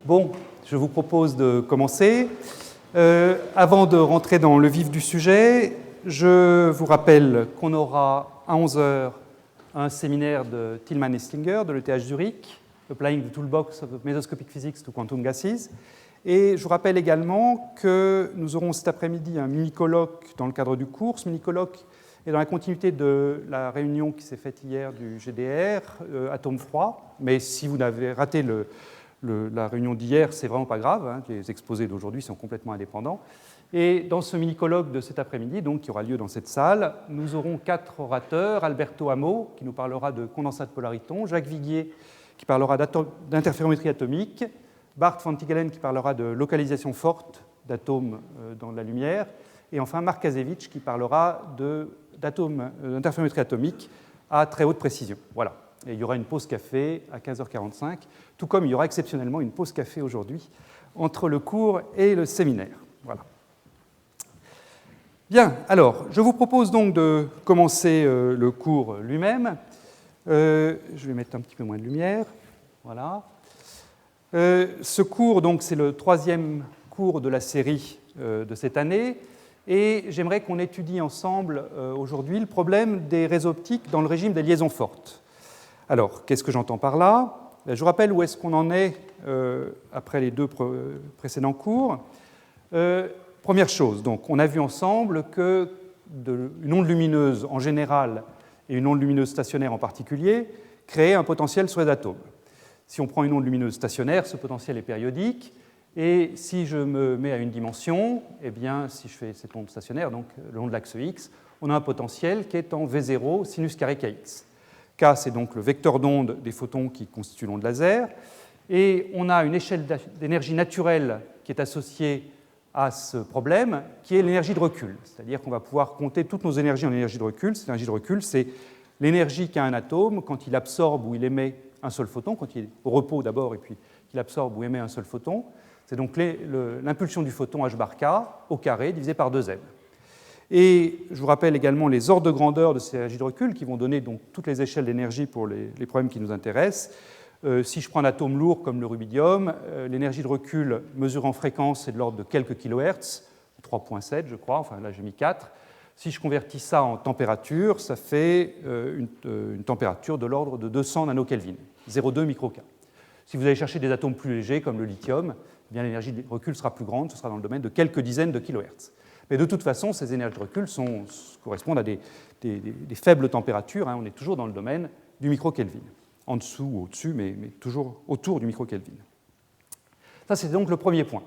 Bon, je vous propose de commencer. Avant de rentrer dans le vif du sujet, je vous rappelle qu'on aura à 11 heures un séminaire de Tillman et Slinger de l'ETH Zurich, Applying the Toolbox of Mesoscopic Physics to Quantum Gases. Et je vous rappelle également que nous aurons cet après-midi un mini-colloque dans le cadre du cours. Ce mini-colloque est dans la continuité de la réunion qui s'est faite hier du GDR, Atome froid. Mais si vous avez raté la réunion d'hier, c'est vraiment pas grave, hein, les exposés d'aujourd'hui sont complètement indépendants. Et dans ce mini-colloque de cet après-midi, donc, qui aura lieu dans cette salle, nous aurons 4 orateurs. Alberto Amo, qui nous parlera de condensat de polaritons, Jacques Viguier, qui parlera d'interférométrie atomique, Bart van Tigelen, qui parlera de localisation forte d'atomes dans la lumière, et enfin Mark Kazevich, qui parlera d'interférométrie atomique à très haute précision. Voilà. Et il y aura une pause café à 15h45, tout comme il y aura exceptionnellement une pause café aujourd'hui entre le cours et le séminaire. Voilà. Bien, alors, je vous propose donc de commencer le cours lui-même. Je vais mettre un petit peu moins de lumière. Voilà. Ce cours, donc, c'est le 3e cours de la série de cette année. Et j'aimerais qu'on étudie ensemble aujourd'hui le problème des réseaux optiques dans le régime des liaisons fortes. Alors, qu'est-ce que j'entends par là ? Je vous rappelle où est-ce qu'on en est après les 2 précédents cours. Première chose, donc, on a vu ensemble qu'une onde lumineuse en général et une onde lumineuse stationnaire en particulier créaient un potentiel sur les atomes. Si on prend une onde lumineuse stationnaire, ce potentiel est périodique. Et si je me mets à une dimension, eh bien, si je fais cette onde stationnaire, donc le long de l'axe X, on a un potentiel qui est en V0 sinus carré Kx. K, c'est donc le vecteur d'onde des photons qui constitue l'onde laser. Et on a une échelle d'énergie naturelle qui est associée à ce problème, qui est l'énergie de recul. C'est-à-dire qu'on va pouvoir compter toutes nos énergies en énergie de recul. Cette énergie de recul, c'est l'énergie qu'a un atome quand il absorbe ou il émet un seul photon, quand il est au repos d'abord et puis qu'il absorbe ou émet un seul photon. C'est donc l'impulsion du photon h bar k au carré divisé par 2m. Et je vous rappelle également les ordres de grandeur de ces énergies de recul qui vont donner donc toutes les échelles d'énergie pour les problèmes qui nous intéressent. Si je prends un atome lourd comme le rubidium, l'énergie de recul mesurée en fréquence est de l'ordre de quelques kilohertz, 3,7 je crois, enfin là j'ai mis 4. Si je convertis ça en température, ça fait une température de l'ordre de 200 nanokelvin, 0,2 microK. Si vous allez chercher des atomes plus légers comme le lithium, eh bien l'énergie de recul sera plus grande, ce sera dans le domaine de quelques dizaines de kilohertz. Mais de toute façon, ces énergies de recul correspondent à des faibles températures, hein, on est toujours dans le domaine du microkelvin. En dessous ou au-dessus, mais toujours autour du microkelvin. Ça, c'est donc le premier point.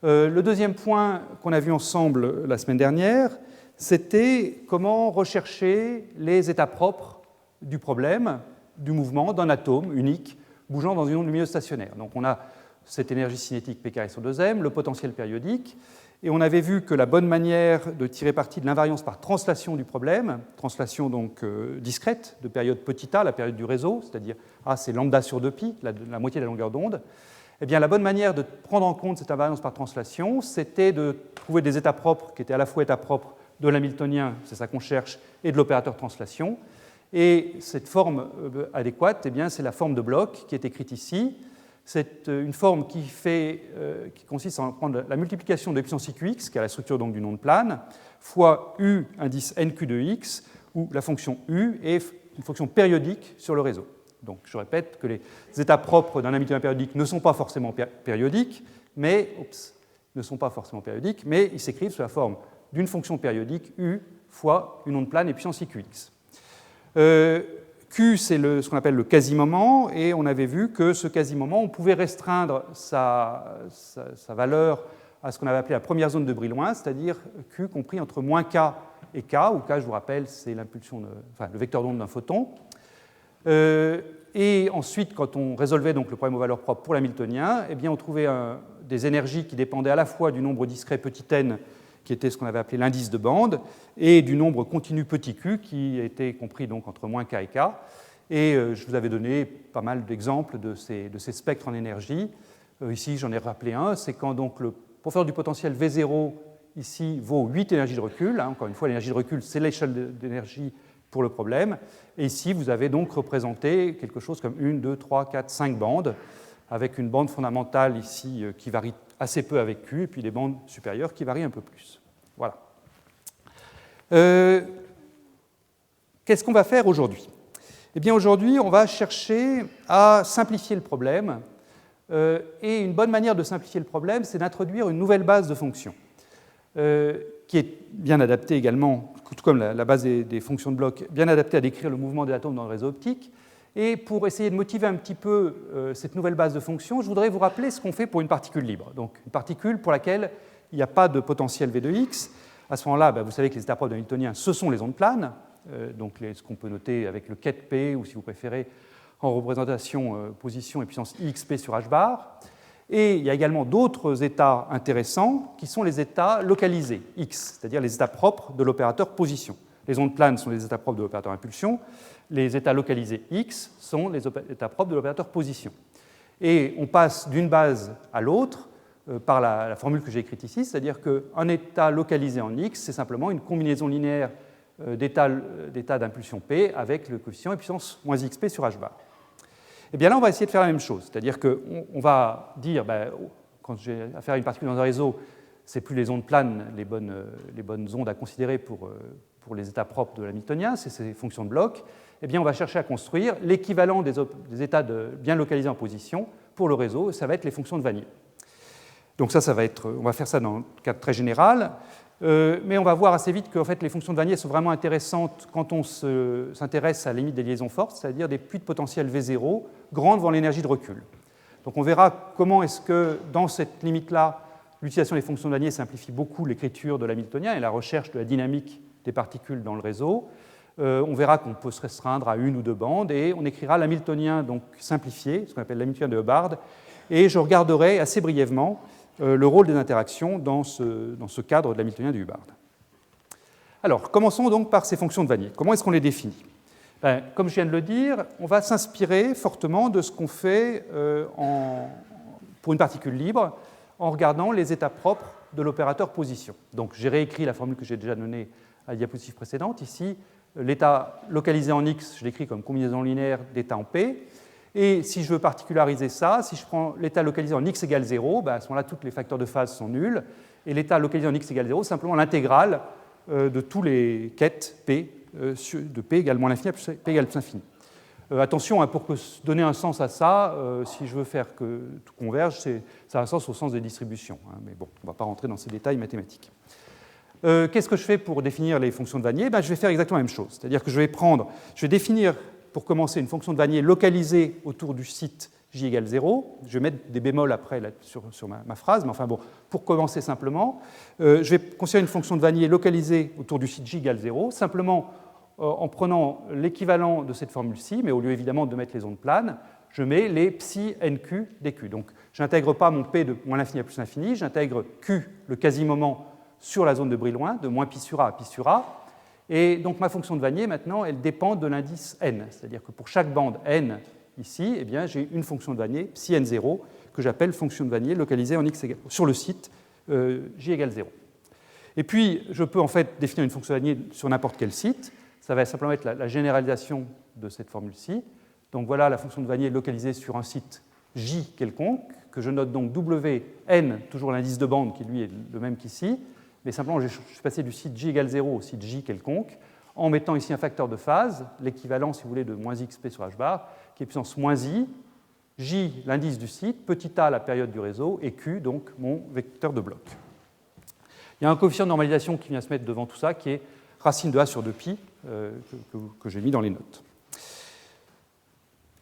Le deuxième point qu'on a vu ensemble la semaine dernière, c'était comment rechercher les états propres du problème du mouvement d'un atome unique bougeant dans une onde lumineuse stationnaire. Donc on a cette énergie cinétique P carré sur 2m, le potentiel périodique, et on avait vu que la bonne manière de tirer parti de l'invariance par translation du problème, translation donc discrète de période petit a, la période du réseau, c'est-à-dire A c'est lambda sur 2pi, la moitié de la longueur d'onde, eh bien la bonne manière de prendre en compte cette invariance par translation, c'était de trouver des états propres qui étaient à la fois états propres de l'hamiltonien, c'est ça qu'on cherche, et de l'opérateur translation. Et cette forme adéquate, eh bien, c'est la forme de Bloch qui est écrite ici. C'est une forme qui consiste à prendre la multiplication de puissance iqx, qui est la structure donc d'une onde plane, fois u indice nq de x, où la fonction u est une fonction périodique sur le réseau. Donc je répète que les états propres d'un hamiltonien périodique ne sont pas forcément périodiques, mais ils s'écrivent sous la forme d'une fonction périodique u fois une onde plane et puissance iqx. Q, c'est ce qu'on appelle le quasi-moment, et on avait vu que ce quasi-moment, on pouvait restreindre sa valeur à ce qu'on avait appelé la première zone de Brillouin, c'est-à-dire Q compris entre moins K et K, où K, je vous rappelle, c'est le vecteur d'onde d'un photon. Et ensuite, quand on résolvait donc le problème aux valeurs propres pour l'hamiltonien, eh bien, on trouvait des énergies qui dépendaient à la fois du nombre discret petit n, qui était ce qu'on avait appelé l'indice de bande, et du nombre continu petit q, qui était compris donc entre moins k et k. Et je vous avais donné pas mal d'exemples de ces spectres en énergie. Ici, j'en ai rappelé un, c'est quand donc le professeur du potentiel V0 ici vaut 8 énergies de recul. Encore une fois, l'énergie de recul, c'est l'échelle d'énergie pour le problème. Et ici, vous avez donc représenté quelque chose comme 1, 2, 3, 4, 5 bandes avec une bande fondamentale ici qui varie assez peu avec Q, et puis des bandes supérieures qui varient un peu plus. Voilà. Qu'est-ce qu'on va faire aujourd'hui? Eh bien, aujourd'hui, on va chercher à simplifier le problème. Et une bonne manière de simplifier le problème, c'est d'introduire une nouvelle base de fonctions, qui est bien adaptée également, tout comme la base des fonctions de bloc, bien adaptée à décrire le mouvement des atomes dans le réseau optique. Et pour essayer de motiver un petit peu cette nouvelle base de fonctions, je voudrais vous rappeler ce qu'on fait pour une particule libre. Donc, une particule pour laquelle il n'y a pas de potentiel V de x. À ce moment-là, vous savez que les états propres de Hamiltonien, ce sont les ondes planes, donc ce qu'on peut noter avec le ket P, ou si vous préférez, en représentation position et puissance IXP sur h bar. Et il y a également d'autres états intéressants qui sont les états localisés, X, c'est-à-dire les états propres de l'opérateur position. Les ondes planes sont les états propres de l'opérateur impulsion, les états localisés X sont les états propres de l'opérateur position. Et on passe d'une base à l'autre par la formule que j'ai écrite ici, c'est-à-dire qu'un état localisé en X, c'est simplement une combinaison linéaire d'états d'impulsion P avec le coefficient et puissance moins XP sur h bar. Eh bien là, on va essayer de faire la même chose, c'est-à-dire qu'on va dire, quand j'ai affaire à une particule dans un réseau, ce n'est plus les ondes planes les bonnes ondes à considérer pour les états propres de l'hamiltonien, c'est ces fonctions de bloc. Eh bien, on va chercher à construire l'équivalent des états bien localisés en position pour le réseau, ça va être les fonctions de Wannier. Donc ça va être, on va faire ça dans un cadre très général, mais on va voir assez vite que en fait, les fonctions de Wannier sont vraiment intéressantes quand on s'intéresse à la limite des liaisons fortes, c'est-à-dire des puits de potentiel V0 grands devant l'énergie de recul. Donc on verra comment est-ce que dans cette limite-là, l'utilisation des fonctions de Wannier simplifie beaucoup l'écriture de l'hamiltonien et la recherche de la dynamique des particules dans le réseau. On verra qu'on peut se restreindre à une ou deux bandes et on écrira l'hamiltonien donc simplifié, ce qu'on appelle l'hamiltonien de Hubbard, et je regarderai assez brièvement le rôle des interactions dans ce cadre de l'hamiltonien de Hubbard. Alors, commençons donc par ces fonctions de Wannier. Comment est-ce qu'on les définit? Comme je viens de le dire, on va s'inspirer fortement de ce qu'on fait pour une particule libre en regardant les états propres de l'opérateur position. Donc, j'ai réécrit la formule que j'ai déjà donnée à la diapositive précédente. Ici, l'état localisé en X, je l'écris comme combinaison linéaire d'états en P. Et si je veux particulariser ça, si je prends l'état localisé en X égale 0, à ce moment-là, tous les facteurs de phase sont nuls. Et l'état localisé en X égale 0, simplement l'intégrale de tous les quêtes P, de P égale moins l'infini à P égale plus l'infini. Attention, pour donner un sens à ça, si je veux faire que tout converge, ça a un sens au sens des distributions. Mais bon, on ne va pas rentrer dans ces détails mathématiques. Qu'est-ce que je fais pour définir les fonctions de Wannier? Je vais faire exactement la même chose. C'est-à-dire que je vais définir, pour commencer, une fonction de Wannier localisée autour du site j égale 0. Je vais mettre des bémols après là, sur ma phrase, mais enfin bon, pour commencer simplement, je vais considérer une fonction de Wannier localisée autour du site j égale 0, simplement en prenant l'équivalent de cette formule-ci, mais au lieu évidemment de mettre les ondes planes, je mets les psi nq dq. Donc je n'intègre pas mon p de moins l'infini à plus l'infini, j'intègre q, le quasi-moment, sur la zone de Brillouin, de moins pi sur a à pi sur a. Et donc ma fonction de Wannier, maintenant, elle dépend de l'indice n. C'est-à-dire que pour chaque bande n ici, eh bien, j'ai une fonction de Wannier, psi n0, que j'appelle fonction de Wannier localisée en x sur le site j égale 0. Et puis, je peux en fait définir une fonction de Wannier sur n'importe quel site. Ça va simplement être la généralisation de cette formule-ci. Donc voilà la fonction de Wannier localisée sur un site j quelconque, que je note donc wn, toujours l'indice de bande qui lui est le même qu'ici, mais simplement je suis passé du site j égale 0 au site j quelconque, en mettant ici un facteur de phase, l'équivalent, si vous voulez, de moins xp sur h bar, qui est puissance moins i, j l'indice du site, petit a la période du réseau, et q donc mon vecteur de bloc. Il y a un coefficient de normalisation qui vient se mettre devant tout ça, qui est racine de a sur 2pi, que j'ai mis dans les notes.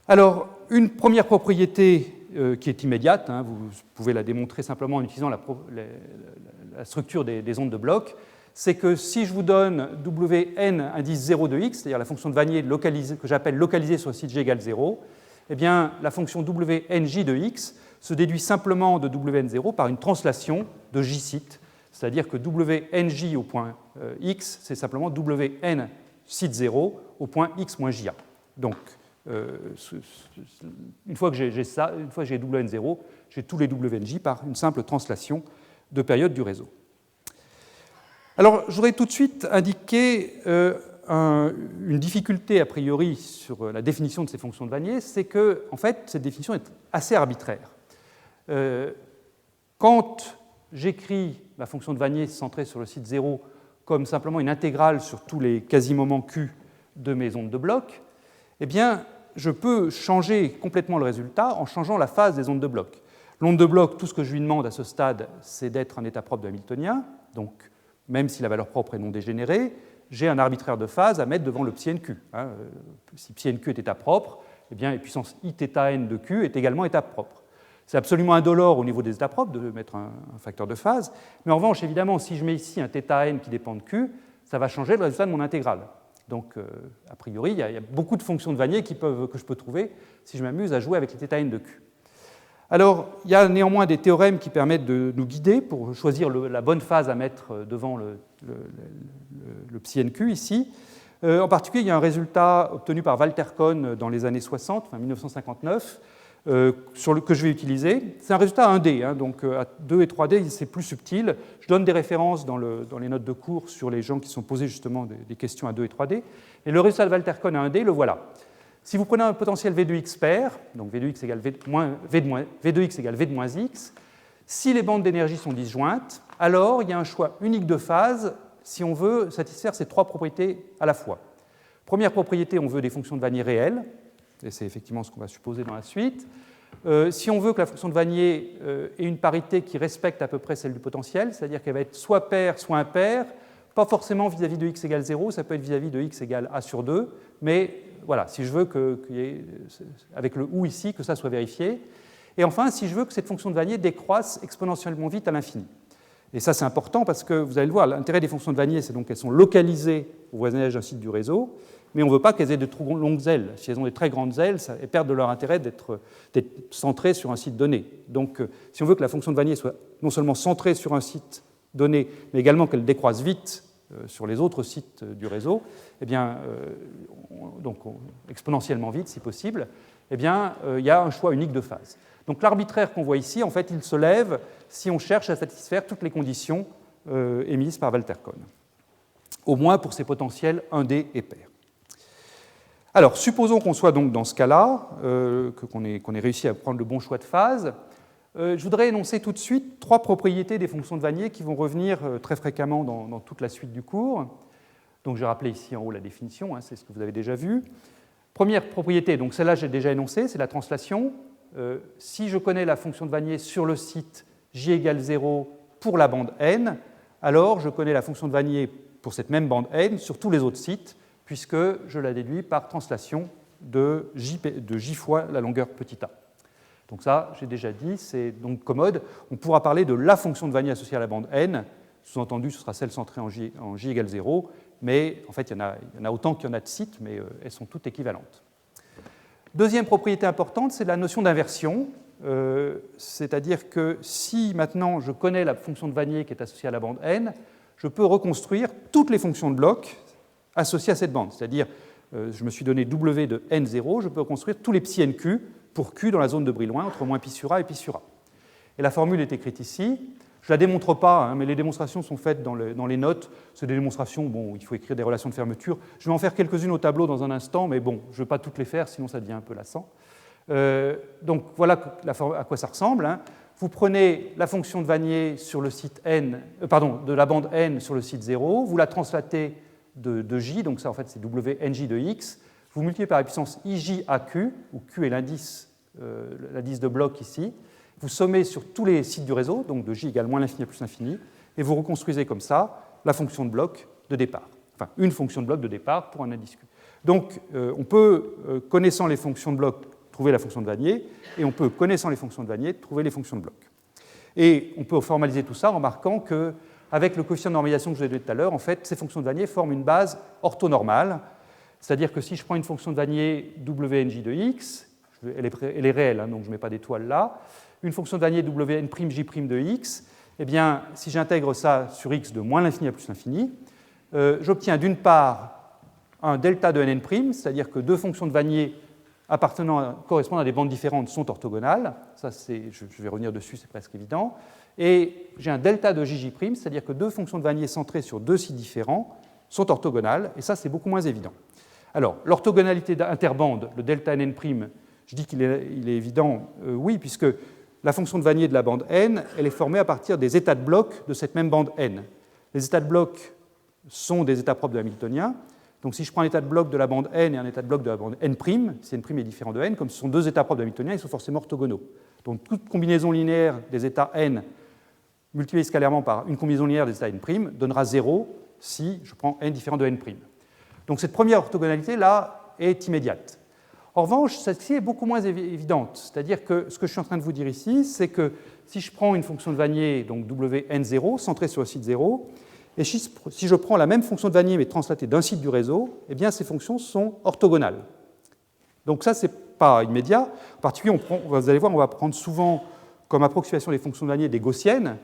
Alors, une première propriété qui est immédiate, vous pouvez la démontrer simplement en utilisant la structure des ondes de bloc, c'est que si je vous donne Wn indice 0 de x, c'est-à-dire la fonction de Wannier que j'appelle localisée sur le site j égale 0, eh bien, la fonction Wnj de x se déduit simplement de Wn0 par une translation de j site, c'est-à-dire que Wnj au point x, c'est simplement Wn site 0 au point x moins ja. Donc, une fois que j'ai ça, une fois que j'ai Wn0, j'ai tous les Wnj par une simple translation de période du réseau. Alors, je voudrais tout de suite indiquer une difficulté a priori sur la définition de ces fonctions de Wannier, c'est que en fait, cette définition est assez arbitraire. Quand j'écris la fonction de Wannier centrée sur le site 0 comme simplement une intégrale sur tous les quasi-moments Q de mes ondes de bloc, eh bien, je peux changer complètement le résultat en changeant la phase des ondes de bloc. L'onde de bloc, tout ce que je lui demande à ce stade, c'est d'être un état propre de Hamiltonien, donc même si la valeur propre est non dégénérée, j'ai un arbitraire de phase à mettre devant le psi nq. Si psi nq est état propre, eh bien, la puissance iθn de q est également état propre. C'est absolument indolore au niveau des états propres de mettre un facteur de phase, mais en revanche, évidemment, si je mets ici un θn qui dépend de q, ça va changer le résultat de mon intégrale. Donc, a priori, il y a beaucoup de fonctions de Wannier que je peux trouver si je m'amuse à jouer avec les θn de q. Alors, il y a néanmoins des théorèmes qui permettent de nous guider pour choisir la bonne phase à mettre devant le psi nq ici. En particulier, il y a un résultat obtenu par Walter Kohn dans les années 60, enfin 1959, que je vais utiliser. C'est un résultat 1D, donc à 2 et 3D, c'est plus subtil. Je donne des références dans les notes de cours sur les gens qui sont posés justement des questions à 2 et 3D. Et le résultat de Walter Kohn à 1D, le voilà. Si vous prenez un potentiel V de x pair, donc V de x égale V de x égale V de moins x, si les bandes d'énergie sont disjointes, alors il y a un choix unique de phase si on veut satisfaire ces trois propriétés à la fois. Première propriété, on veut des fonctions de Wannier réelles, et c'est effectivement ce qu'on va supposer dans la suite. Si on veut que la fonction de Wannier ait une parité qui respecte à peu près celle du potentiel, c'est-à-dire qu'elle va être soit paire, soit impaire, pas forcément vis-à-vis de x égale 0, ça peut être vis-à-vis de x égale a sur 2, mais voilà, si je veux qu'il y ait, avec le ou ici, que ça soit vérifié. Et enfin, si je veux que cette fonction de Wannier décroisse exponentiellement vite à l'infini. Et ça, c'est important parce que, vous allez le voir, l'intérêt des fonctions de Wannier, c'est donc qu'elles sont localisées au voisinage d'un site du réseau, mais on ne veut pas qu'elles aient de trop longues ailes. Si elles ont des très grandes ailes, elles perdent de leur intérêt d'être centrées sur un site donné. Donc, si on veut que la fonction de Wannier soit non seulement centrée sur un site donné, mais également qu'elle décroisse vite sur les autres sites du réseau, eh bien, donc exponentiellement vite si possible, eh bien, il y a un choix unique de phase. Donc l'arbitraire qu'on voit ici, en fait, il se lève si on cherche à satisfaire toutes les conditions émises par Walter Kohn, au moins pour ces potentiels 1D et paires. Alors, supposons qu'on soit donc dans ce cas-là, qu'on ait réussi à prendre le bon choix de phase. Je voudrais énoncer tout de suite trois propriétés des fonctions de Wannier qui vont revenir très fréquemment dans toute la suite du cours. Donc, j'ai rappelé ici en haut la définition, c'est ce que vous avez déjà vu. Première propriété, donc celle-là j'ai déjà énoncée, c'est la translation. Si je connais la fonction de Wannier sur le site j égale 0 pour la bande n, alors je connais la fonction de Wannier pour cette même bande n sur tous les autres sites, puisque je la déduis par translation de j fois la longueur petit a. Donc ça, j'ai déjà dit, c'est donc commode. On pourra parler de la fonction de Wannier associée à la bande n. Sous-entendu, ce sera celle centrée en j égale 0. Mais en fait, il y en a autant qu'il y en a de sites, mais elles sont toutes équivalentes. Deuxième propriété importante, c'est la notion d'inversion. C'est-à-dire que si maintenant je connais la fonction de Wannier qui est associée à la bande n, je peux reconstruire toutes les fonctions de bloc associées à cette bande. C'est-à-dire, je me suis donné W de n0, je peux reconstruire tous les psi nq pour Q dans la zone de Brillouin, entre moins pi sur A et pi sur A. Et la formule est écrite ici. Je ne la démontre pas, mais les démonstrations sont faites dans les notes. C'est des démonstrations, bon, il faut écrire des relations de fermeture. Je vais en faire quelques-unes au tableau dans un instant, mais bon, je ne vais pas toutes les faire, sinon ça devient un peu lassant. Donc voilà à quoi ça ressemble. Vous prenez la fonction de Wannier sur le site n, de la bande n sur le site 0, vous la translatez de j, donc ça en fait c'est wnj de x, vous multipliez par la puissance ij à q, où q est l'indice de bloc ici, vous sommez sur tous les sites du réseau, donc de j égale moins l'infini à plus l'infini, et vous reconstruisez comme ça la fonction de bloc de départ, enfin une fonction de bloc de départ pour un indice q. Donc on peut, connaissant les fonctions de bloc, trouver la fonction de Wannier, et on peut, connaissant les fonctions de Wannier, trouver les fonctions de bloc. Et on peut formaliser tout ça en remarquant qu'avec le coefficient de normalisation que je vous ai donné tout à l'heure, en fait, ces fonctions de Wannier forment une base orthonormale, c'est-à-dire que si je prends une fonction de Wannier wnj de x, elle est réelle, donc je ne mets pas d'étoile là, une fonction de Wannier wn'j' de x, eh bien, si j'intègre ça sur x de moins l'infini à plus l'infini, j'obtiens d'une part un delta de nn', c'est-à-dire que deux fonctions de Wannier correspondant à des bandes différentes sont orthogonales. Ça, je vais revenir dessus, c'est presque évident. Et j'ai un delta de jj', c'est-à-dire que deux fonctions de Wannier centrées sur deux sites différents sont orthogonales, et ça, c'est beaucoup moins évident. Alors, l'orthogonalité interbande, le delta nn', je dis qu'il est évident, oui, puisque la fonction de Wannier de la bande n, elle est formée à partir des états de bloc de cette même bande n. Les états de bloc sont des états propres de Hamiltonien. Donc si je prends un état de bloc de la bande n et un état de bloc de la bande n', si n' est différent de n, comme ce sont deux états propres de Hamiltonien, ils sont forcément orthogonaux. Donc toute combinaison linéaire des états n multipliée scalairement par une combinaison linéaire des états n' donnera 0 si je prends n différent de n'. Donc cette première orthogonalité-là est immédiate. En revanche, celle-ci est beaucoup moins évidente. C'est-à-dire que ce que je suis en train de vous dire ici, c'est que si je prends une fonction de Wannier, donc Wn0, centrée sur le site 0, et si je prends la même fonction de Wannier mais translatée d'un site du réseau, eh bien ces fonctions sont orthogonales. Donc ça, ce n'est pas immédiat. En particulier, vous allez voir, on va prendre souvent comme approximation des fonctions de Wannier des gaussiennes.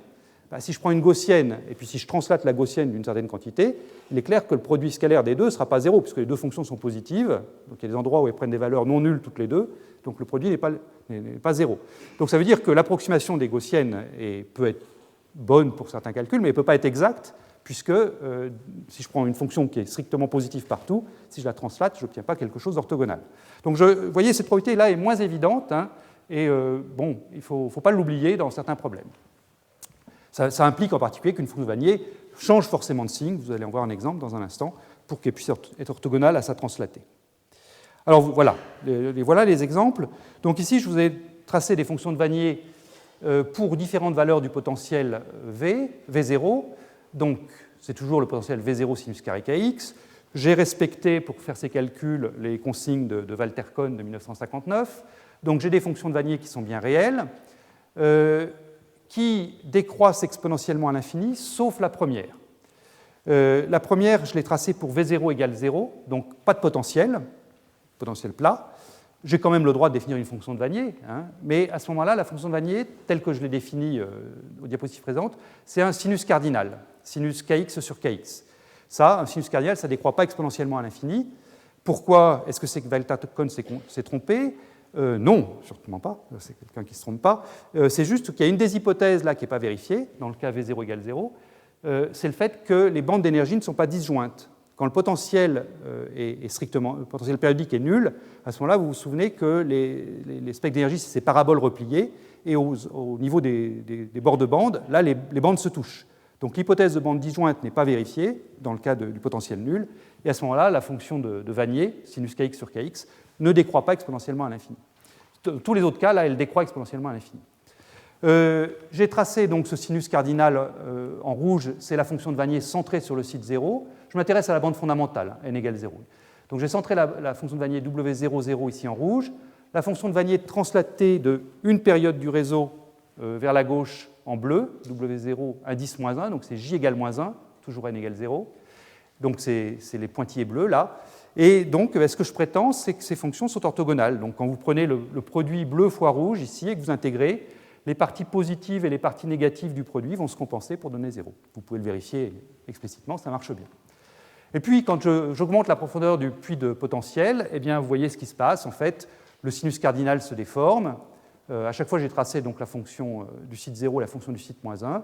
Si je prends une gaussienne et puis si je translate la gaussienne d'une certaine quantité, il est clair que le produit scalaire des deux ne sera pas 0, puisque les deux fonctions sont positives. Donc il y a des endroits où elles prennent des valeurs non nulles toutes les deux, donc le produit n'est pas 0. Donc ça veut dire que l'approximation des gaussiennes peut être bonne pour certains calculs, mais elle ne peut pas être exacte, puisque si je prends une fonction qui est strictement positive partout, si je la translate, je n'obtiens pas quelque chose d'orthogonal. Donc vous voyez, cette propriété-là est moins évidente, hein, et bon, il ne faut pas l'oublier dans certains problèmes. Ça implique en particulier qu'une fonction de Wannier change forcément de signe, vous allez en voir un exemple dans un instant, pour qu'elle puisse être orthogonale à sa translatée. Alors voilà, voilà les exemples. Donc ici, je vous ai tracé des fonctions de Wannier pour différentes valeurs du potentiel V, V0. Donc c'est toujours le potentiel V0 sinus carré kx. J'ai respecté, pour faire ces calculs, les consignes de Walter Kohn de 1959. Donc j'ai des fonctions de Wannier qui sont bien réelles, qui décroissent exponentiellement à l'infini, sauf la première. La première, je l'ai tracée pour V0 égale 0, donc pas de potentiel plat. J'ai quand même le droit de définir une fonction de Wannier, hein, mais à ce moment-là, la fonction de Wannier, telle que je l'ai définie aux diapositives présentes, c'est un sinus cardinal, sinus kx sur kx. Ça, un sinus cardinal, ça ne décroît pas exponentiellement à l'infini. Pourquoi est-ce que c'est que Walter Kohn s'est trompé ? Non, sûrement pas, c'est quelqu'un qui ne se trompe pas. C'est juste qu'il y a une des hypothèses là qui n'est pas vérifiée, dans le cas V0 égale 0, c'est le fait que les bandes d'énergie ne sont pas disjointes. Quand le potentiel est strictement, le potentiel périodique est nul, à ce moment-là, vous vous souvenez que les spectres d'énergie, c'est ces paraboles repliées, et au niveau des bords de bande, là, les bandes se touchent. Donc l'hypothèse de bande disjointe n'est pas vérifiée dans le cas du potentiel nul, et à ce moment-là, la fonction de Wannier, sinus kx sur kx, ne décroît pas exponentiellement à l'infini. Tous les autres cas, là, elle décroît exponentiellement à l'infini. J'ai tracé donc ce sinus cardinal en rouge, c'est la fonction de Wannier centrée sur le site 0. Je m'intéresse à la bande fondamentale, n égale 0. Donc j'ai centré la fonction de Wannier W00 ici en rouge, la fonction de Wannier translatée de une période du réseau vers la gauche en bleu, W0 indice moins 1, donc c'est J égale moins 1, toujours n égale 0. Donc c'est les pointillés bleus là. Et donc, ce que je prétends, c'est que ces fonctions sont orthogonales. Donc, quand vous prenez le produit bleu fois rouge ici et que vous intégrez, les parties positives et les parties négatives du produit vont se compenser pour donner 0. Vous pouvez le vérifier explicitement, ça marche bien. Et puis, quand j'augmente la profondeur du puits de potentiel, eh bien, vous voyez ce qui se passe. En fait, le sinus cardinal se déforme. À chaque fois, j'ai tracé donc, la fonction du site 0 et la fonction du site moins 1.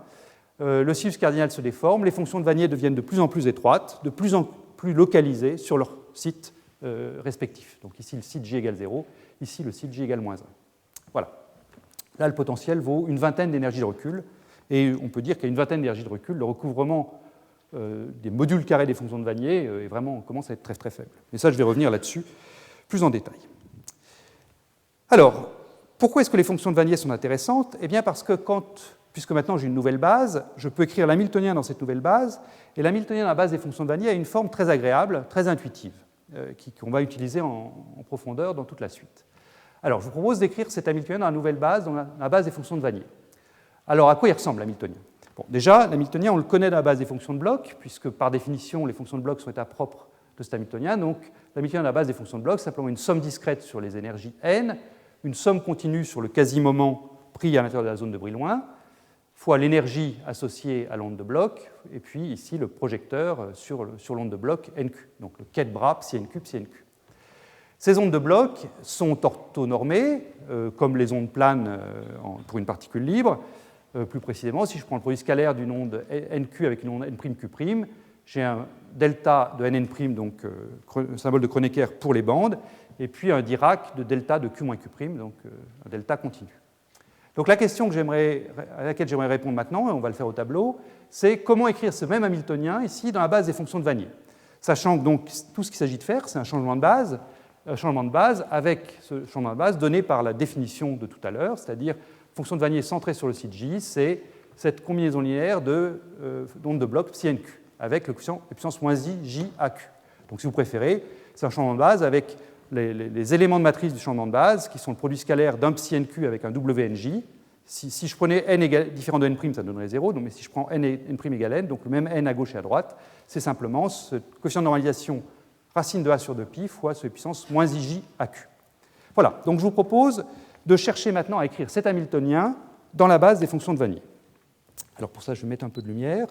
Le sinus cardinal se déforme, les fonctions de Wannier deviennent de plus en plus étroites, de plus en plus localisées sur leur site respectif. Donc ici, le site J égale 0, ici, le site J égale moins 1. Voilà. Là, le potentiel vaut une vingtaine d'énergies de recul, et on peut dire qu'à une vingtaine d'énergies de recul, le recouvrement des modules carrés des fonctions de Wannier commence à être très très faible. Mais ça, je vais revenir là-dessus plus en détail. Alors, pourquoi est-ce que les fonctions de Wannier sont intéressantes ? Eh bien parce que puisque maintenant j'ai une nouvelle base, je peux écrire l'hamiltonien dans cette nouvelle base, et l'hamiltonien dans la base des fonctions de Wannier a une forme très agréable, très intuitive, qu'on va utiliser en profondeur dans toute la suite. Alors, je vous propose d'écrire cet hamiltonien dans la nouvelle base, dans la base des fonctions de Wannier. Alors, à quoi il ressemble l'hamiltonien ? Bon, déjà, l'hamiltonien, on le connaît dans la base des fonctions de bloc, puisque par définition, les fonctions de bloc sont états propres de cet hamiltonien. Donc, l'hamiltonien dans la base des fonctions de bloc, c'est simplement une somme discrète sur les énergies n, une somme continue sur le quasi-moment pris à l'intérieur de la zone de Brillouin, fois l'énergie associée à l'onde de bloc, et puis ici le projecteur sur l'onde de bloc NQ, donc le quai de bras psi NQ, psi NQ. Ces ondes de bloc sont orthonormées, comme les ondes planes pour une particule libre. Plus précisément, si je prends le produit scalaire d'une onde NQ avec une onde N'Q', j'ai delta de nn', donc symbole de Kronecker pour les bandes, et puis un Dirac de delta de Q-Q', donc un delta continu. Donc la question à laquelle j'aimerais répondre maintenant, et on va le faire au tableau, c'est comment écrire ce même Hamiltonien ici dans la base des fonctions de Wannier. Sachant que donc, tout ce qu'il s'agit de faire, c'est un changement de base avec ce changement de base donné par la définition de tout à l'heure, c'est-à-dire fonction de Wannier centrée sur le site J, c'est cette combinaison linéaire d'ondes de blocs psi nq, avec le coefficient de puissance moins i, j, à q. Donc si vous préférez, c'est un changement de base avec les éléments de matrice du changement de base, qui sont le produit scalaire d'un psi nq avec un wnj. Si je prenais n différent de n', ça donnerait 0, donc, mais si je prends n et n' égale n, donc le même n à gauche et à droite, c'est simplement ce coefficient de normalisation racine de a sur 2pi fois ce puissance moins ij à q. Voilà, donc je vous propose de chercher maintenant à écrire cet Hamiltonien dans la base des fonctions de Wannier. Alors pour ça, je vais mettre un peu de lumière,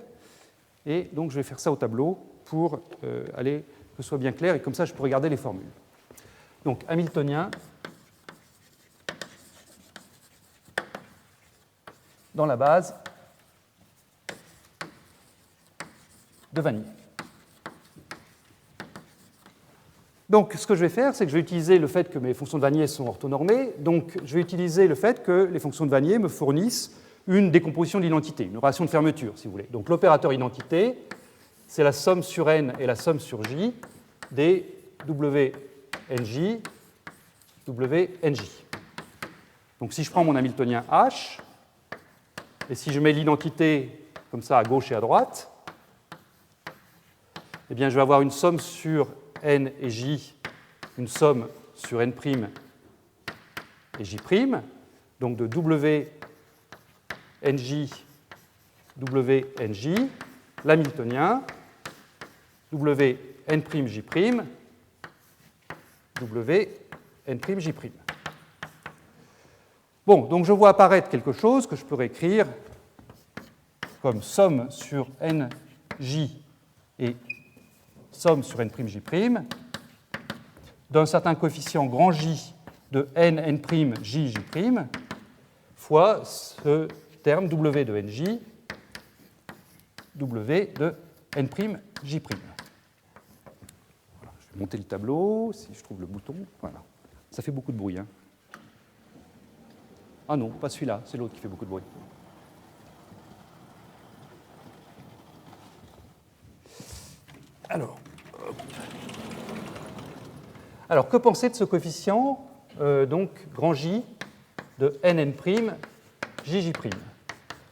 et donc je vais faire ça au tableau pour que ce soit bien clair, et comme ça je peux regarder les formules. Donc Hamiltonien dans la base de Wannier. Donc, ce que je vais faire, c'est que je vais utiliser le fait que mes fonctions de Wannier sont orthonormées. Donc, je vais utiliser le fait que les fonctions de Wannier me fournissent une décomposition de l'identité, une relation de fermeture, si vous voulez. Donc, l'opérateur identité, c'est la somme sur n et la somme sur j des WNJ, WNJ. Donc, si je prends mon Hamiltonien H, et si je mets l'identité comme ça à gauche et à droite, eh bien, je vais avoir une somme sur n et j, une somme sur n' et j', donc de WNJ, WNJ, l'hamiltonien, WN'J', WN'J'. Bon, donc je vois apparaître quelque chose que je peux réécrire comme somme sur nj et somme sur n'J', d'un certain coefficient grand J de n', j', fois ce terme W de nj, W de n'J'. Voilà, je vais monter le tableau, si je trouve le bouton. Voilà. Ça fait beaucoup de bruit. Hein. Ah non, pas celui-là, c'est l'autre qui fait beaucoup de bruit. Alors, que penser de ce coefficient, donc grand J de nn', jj'?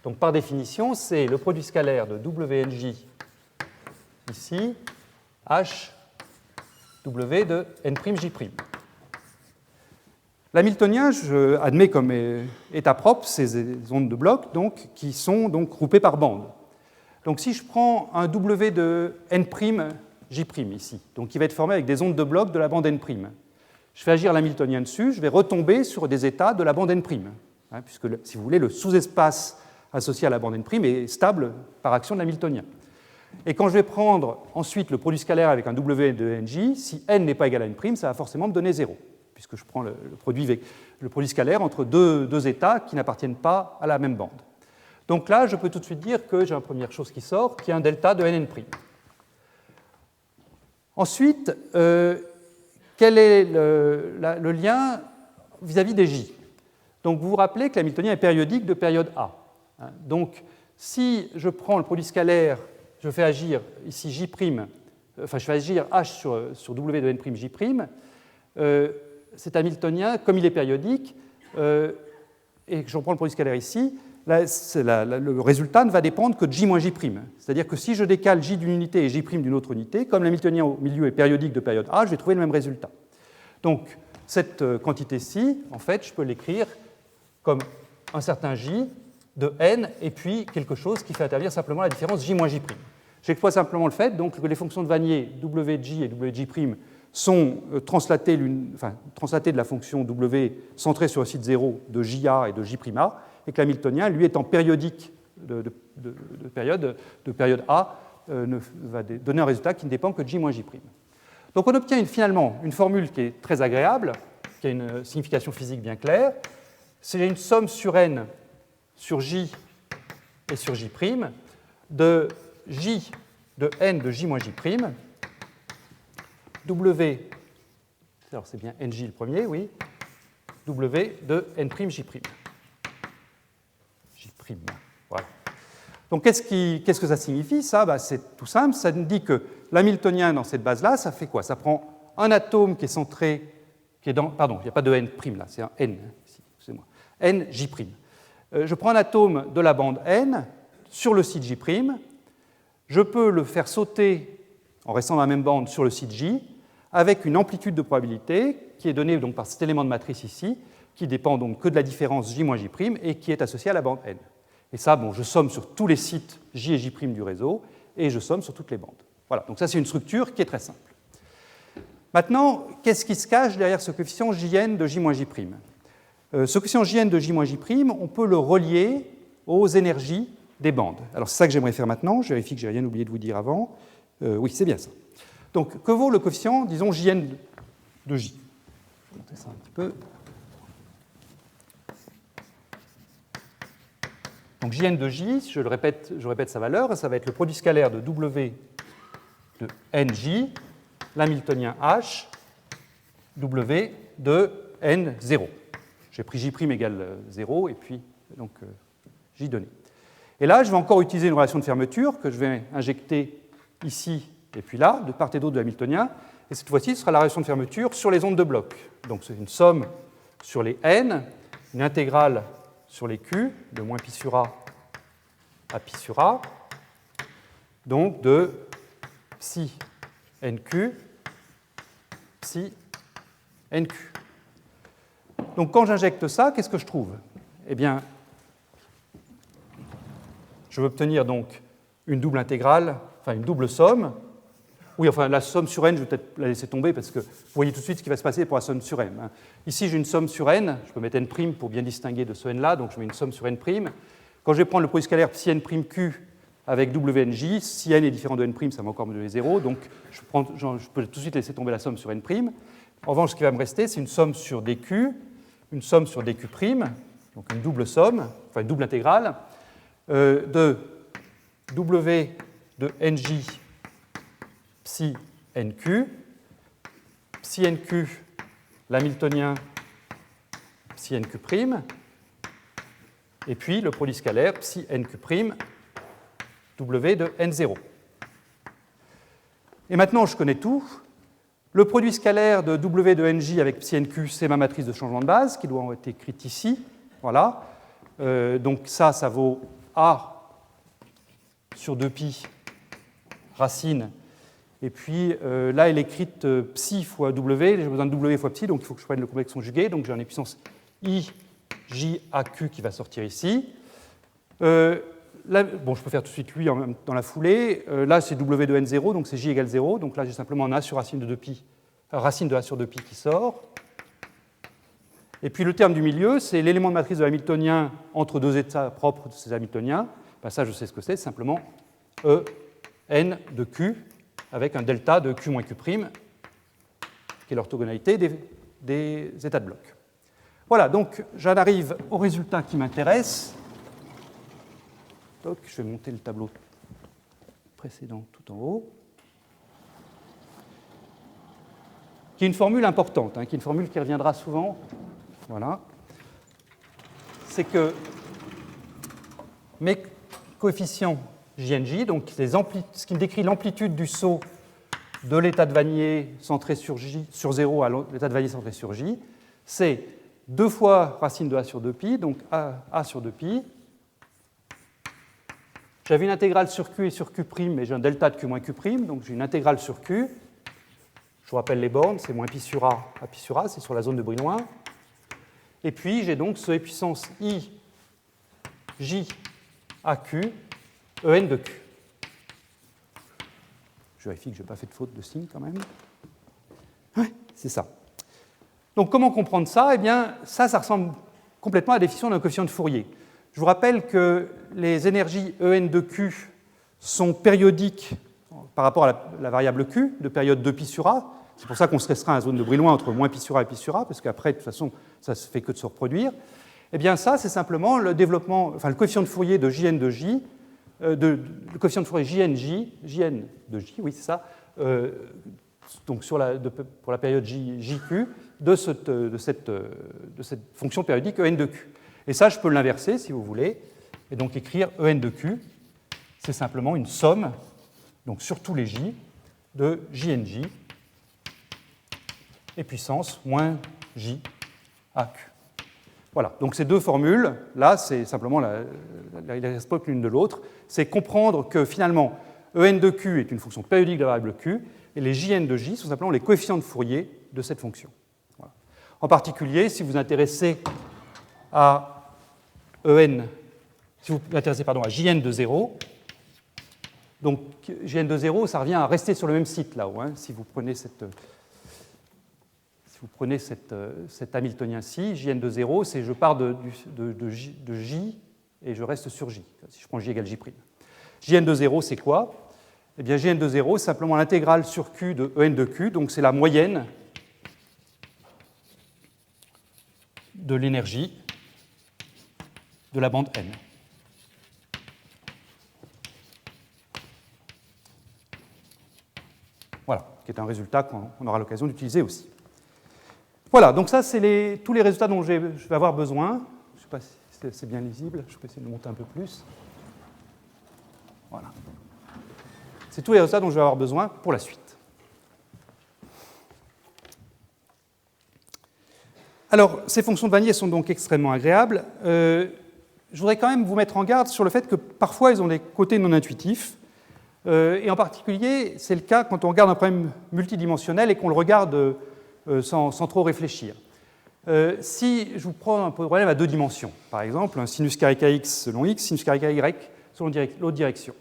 Donc, par définition, c'est le produit scalaire de WNJ ici, H, W de n'J'. L'hamiltonien, je admets comme état propre ces ondes de blocs donc, qui sont donc groupées par bande. Donc si je prends un W de n'J' ici, donc qui va être formé avec des ondes de blocs de la bande n', je fais agir l'hamiltonien dessus, je vais retomber sur des états de la bande n', hein, puisque, si vous voulez, le sous-espace associé à la bande n' est stable par action de l'hamiltonien. Et quand je vais prendre ensuite le produit scalaire avec un W de nj, si n n'est pas égal à n', ça va forcément me donner 0, puisque je prends le produit scalaire entre deux états qui n'appartiennent pas à la même bande. Donc là, je peux tout de suite dire que j'ai une première chose qui sort, qui est un delta de nn'. Ensuite, quel est le lien vis-à-vis des j? Donc vous vous rappelez que l'hamiltonien est périodique de période A. Donc si je prends le produit scalaire, je fais agir ici j', enfin je fais agir h sur w de n', j', cet hamiltonien, comme il est périodique, et que j'en prends le produit scalaire ici, le résultat ne va dépendre que de j moins j'. C'est-à-dire que si je décale j d'une unité et j' d'une autre unité, comme l'hamiltonien au milieu est périodique de période A, je vais trouver le même résultat. Donc cette quantité-ci, en fait, je peux l'écrire comme un certain j de n et puis quelque chose qui fait intervenir simplement la différence j moins j'. J'exploite simplement le fait donc, que les fonctions de Wannier wj et wj' sont translatées de la fonction w centrée sur le site 0 de ja et de j'A, et que l'hamiltonien, lui étant périodique de période A, va donner un résultat qui ne dépend que de j moins j'. Donc on obtient finalement une formule qui est très agréable, qui a une signification physique bien claire. C'est une somme sur n sur j et sur j' de j de n de j moins j', W, alors c'est bien nj le premier, oui, W de n', j'. J', voilà. Donc qu'est-ce que ça signifie, ça? C'est tout simple, ça nous dit que l'hamiltonien dans cette base-là, ça fait quoi? Ça prend un atome qui est centré, qui est dans, pardon, il n'y a pas de n' là, c'est un n, ici, excusez-moi, n, j'. Je prends un atome de la bande n sur le site j', je peux le faire sauter en restant dans la même bande sur le site j, avec une amplitude de probabilité qui est donnée donc par cet élément de matrice ici, qui dépend donc que de la différence j moins j' et qui est associée à la bande n. Et ça, bon, je somme sur tous les sites j et j' du réseau, et je somme sur toutes les bandes. Voilà, donc ça c'est une structure qui est très simple. Maintenant, qu'est-ce qui se cache derrière ce coefficient jn de j moins j'? Ce coefficient jn de j moins j', on peut le relier aux énergies des bandes. Alors c'est ça que j'aimerais faire maintenant, je vérifie que je n'ai rien oublié de vous dire avant. Oui, c'est bien ça. Donc, que vaut le coefficient, disons, jn de j? Je vais monter ça un petit peu. Donc, jn de j, je répète sa valeur, ça va être le produit scalaire de w de nj, l'hamiltonien h, w de n0. J'ai pris j' égale 0, et puis, donc, j donné. Et là, je vais encore utiliser une relation de fermeture que je vais injecter ici et puis là, de part et d'autre de l'hamiltonien. Et cette fois-ci, ce sera la relation de fermeture sur les ondes de bloc. Donc c'est une somme sur les n, une intégrale sur les q, de moins pi sur a à pi sur a, donc de psi nq, psi nq. Donc quand j'injecte ça, qu'est-ce que je trouve? Eh bien, je vais obtenir donc une double intégrale, enfin une double somme. Oui, enfin la somme sur n, je vais peut-être la laisser tomber parce que vous voyez tout de suite ce qui va se passer pour la somme sur m. Ici, j'ai une somme sur n, je peux mettre n' pour bien distinguer de ce n-là, donc je mets une somme sur n'. Quand je vais prendre le produit scalaire psi n''q avec wnj, si n est différent de n', ça va encore me donner 0, donc je peux tout de suite laisser tomber la somme sur n'. En revanche, ce qui va me rester, c'est une somme sur dq, une somme sur dq', donc une double somme, enfin une double intégrale, de w de nj psi nq, l'hamiltonien psi nq', et puis le produit scalaire psi nq', w de n0. Et maintenant, je connais tout. Le produit scalaire de w de nj avec psi nq, c'est ma matrice de changement de base, qui doit être écrite ici. Voilà. Donc ça vaut a sur 2pi racine. Et puis là, elle est écrite psi fois w, j'ai besoin de w fois psi, donc il faut que je prenne le complexe conjugué, donc j'ai une puissance i, j, a, q qui va sortir ici. Là, bon, je peux faire tout de suite lui dans la foulée. Là, c'est w de n0, donc c'est j égale 0, donc là, j'ai simplement un a sur racine de 2pi, racine de a sur 2pi qui sort. Et puis le terme du milieu, c'est l'élément de matrice de l'hamiltonien entre deux états propres de ces hamiltoniens. Ben, ça, je sais ce que c'est simplement e n de q, avec un delta de q moins q', qui est l'orthogonalité des états de bloc. Voilà, donc j'en arrive au résultat qui m'intéresse. Donc, je vais monter le tableau précédent tout en haut. Qui est une formule importante, qui est une formule qui reviendra souvent. Voilà. C'est que mes coefficients JNJ, donc ce qui me décrit l'amplitude du saut de l'état de Wannier centré sur 0 à l'état de Wannier centré sur J, c'est 2 fois racine de A sur 2pi, donc A sur 2pi. J'avais une intégrale sur Q et sur Q', mais j'ai un delta de Q moins Q', donc j'ai une intégrale sur Q. Je vous rappelle les bornes, c'est moins pi sur A à pi sur A, c'est sur la zone de Brillouin. Et puis j'ai donc ce puissance I, J, AQ, En de Q. Je vérifie que je n'ai pas fait de faute de signe quand même. Oui, c'est ça. Donc comment comprendre ça? Eh bien, ça ressemble complètement à la définition d'un coefficient de Fourier. Je vous rappelle que les énergies En de Q sont périodiques par rapport à la variable Q de période 2pi sur A. C'est pour ça qu'on se restreint à la zone de Brillouin entre moins pi sur A et pi sur A, parce qu'après, de toute façon, ça ne se fait que de se reproduire. Eh bien, ça, c'est simplement le développement, enfin, le coefficient de Fourier de Jn de J le coefficient de Fourier Jn de J, oui, c'est ça, donc pour la période JQ de cette fonction périodique En de Q. Et ça, je peux l'inverser si vous voulez, et donc écrire En de Q, c'est simplement une somme, donc sur tous les J, de JnJ et puissance moins J à Q. Voilà, donc ces deux formules, là, c'est simplement il ne reste pas l'une de l'autre, c'est comprendre que finalement, En de Q est une fonction périodique de la variable Q, et les Jn de J sont simplement les coefficients de Fourier de cette fonction. Voilà. En particulier, si vous vous intéressez à si vous vous intéressez à Jn de 0, donc Jn de 0, ça revient à rester sur le même site là-haut, hein, si vous prenez cet Hamiltonien-ci, Jn de 0, c'est je pars de J et je reste sur J, si je prends J égale J'. Jn de 0, c'est quoi? Eh bien, Jn de 0, c'est simplement l'intégrale sur Q de En de Q, donc c'est la moyenne de l'énergie de la bande N. Voilà, qui est un résultat qu'on aura l'occasion d'utiliser aussi. Voilà, donc ça, c'est tous les résultats dont je vais avoir besoin. Je ne sais pas si c'est bien lisible, je peux essayer de monter un peu plus. Voilà. C'est tous les résultats dont je vais avoir besoin pour la suite. Alors, ces fonctions de Wannier sont donc extrêmement agréables. Je voudrais quand même vous mettre en garde sur le fait que parfois, elles ont des côtés non intuitifs. Et en particulier, c'est le cas quand on regarde un problème multidimensionnel et qu'on le regarde sans trop réfléchir. Si je vous prends un problème à deux dimensions, par exemple, un sinus carré kx selon x, sinus carré y selon l'autre direction.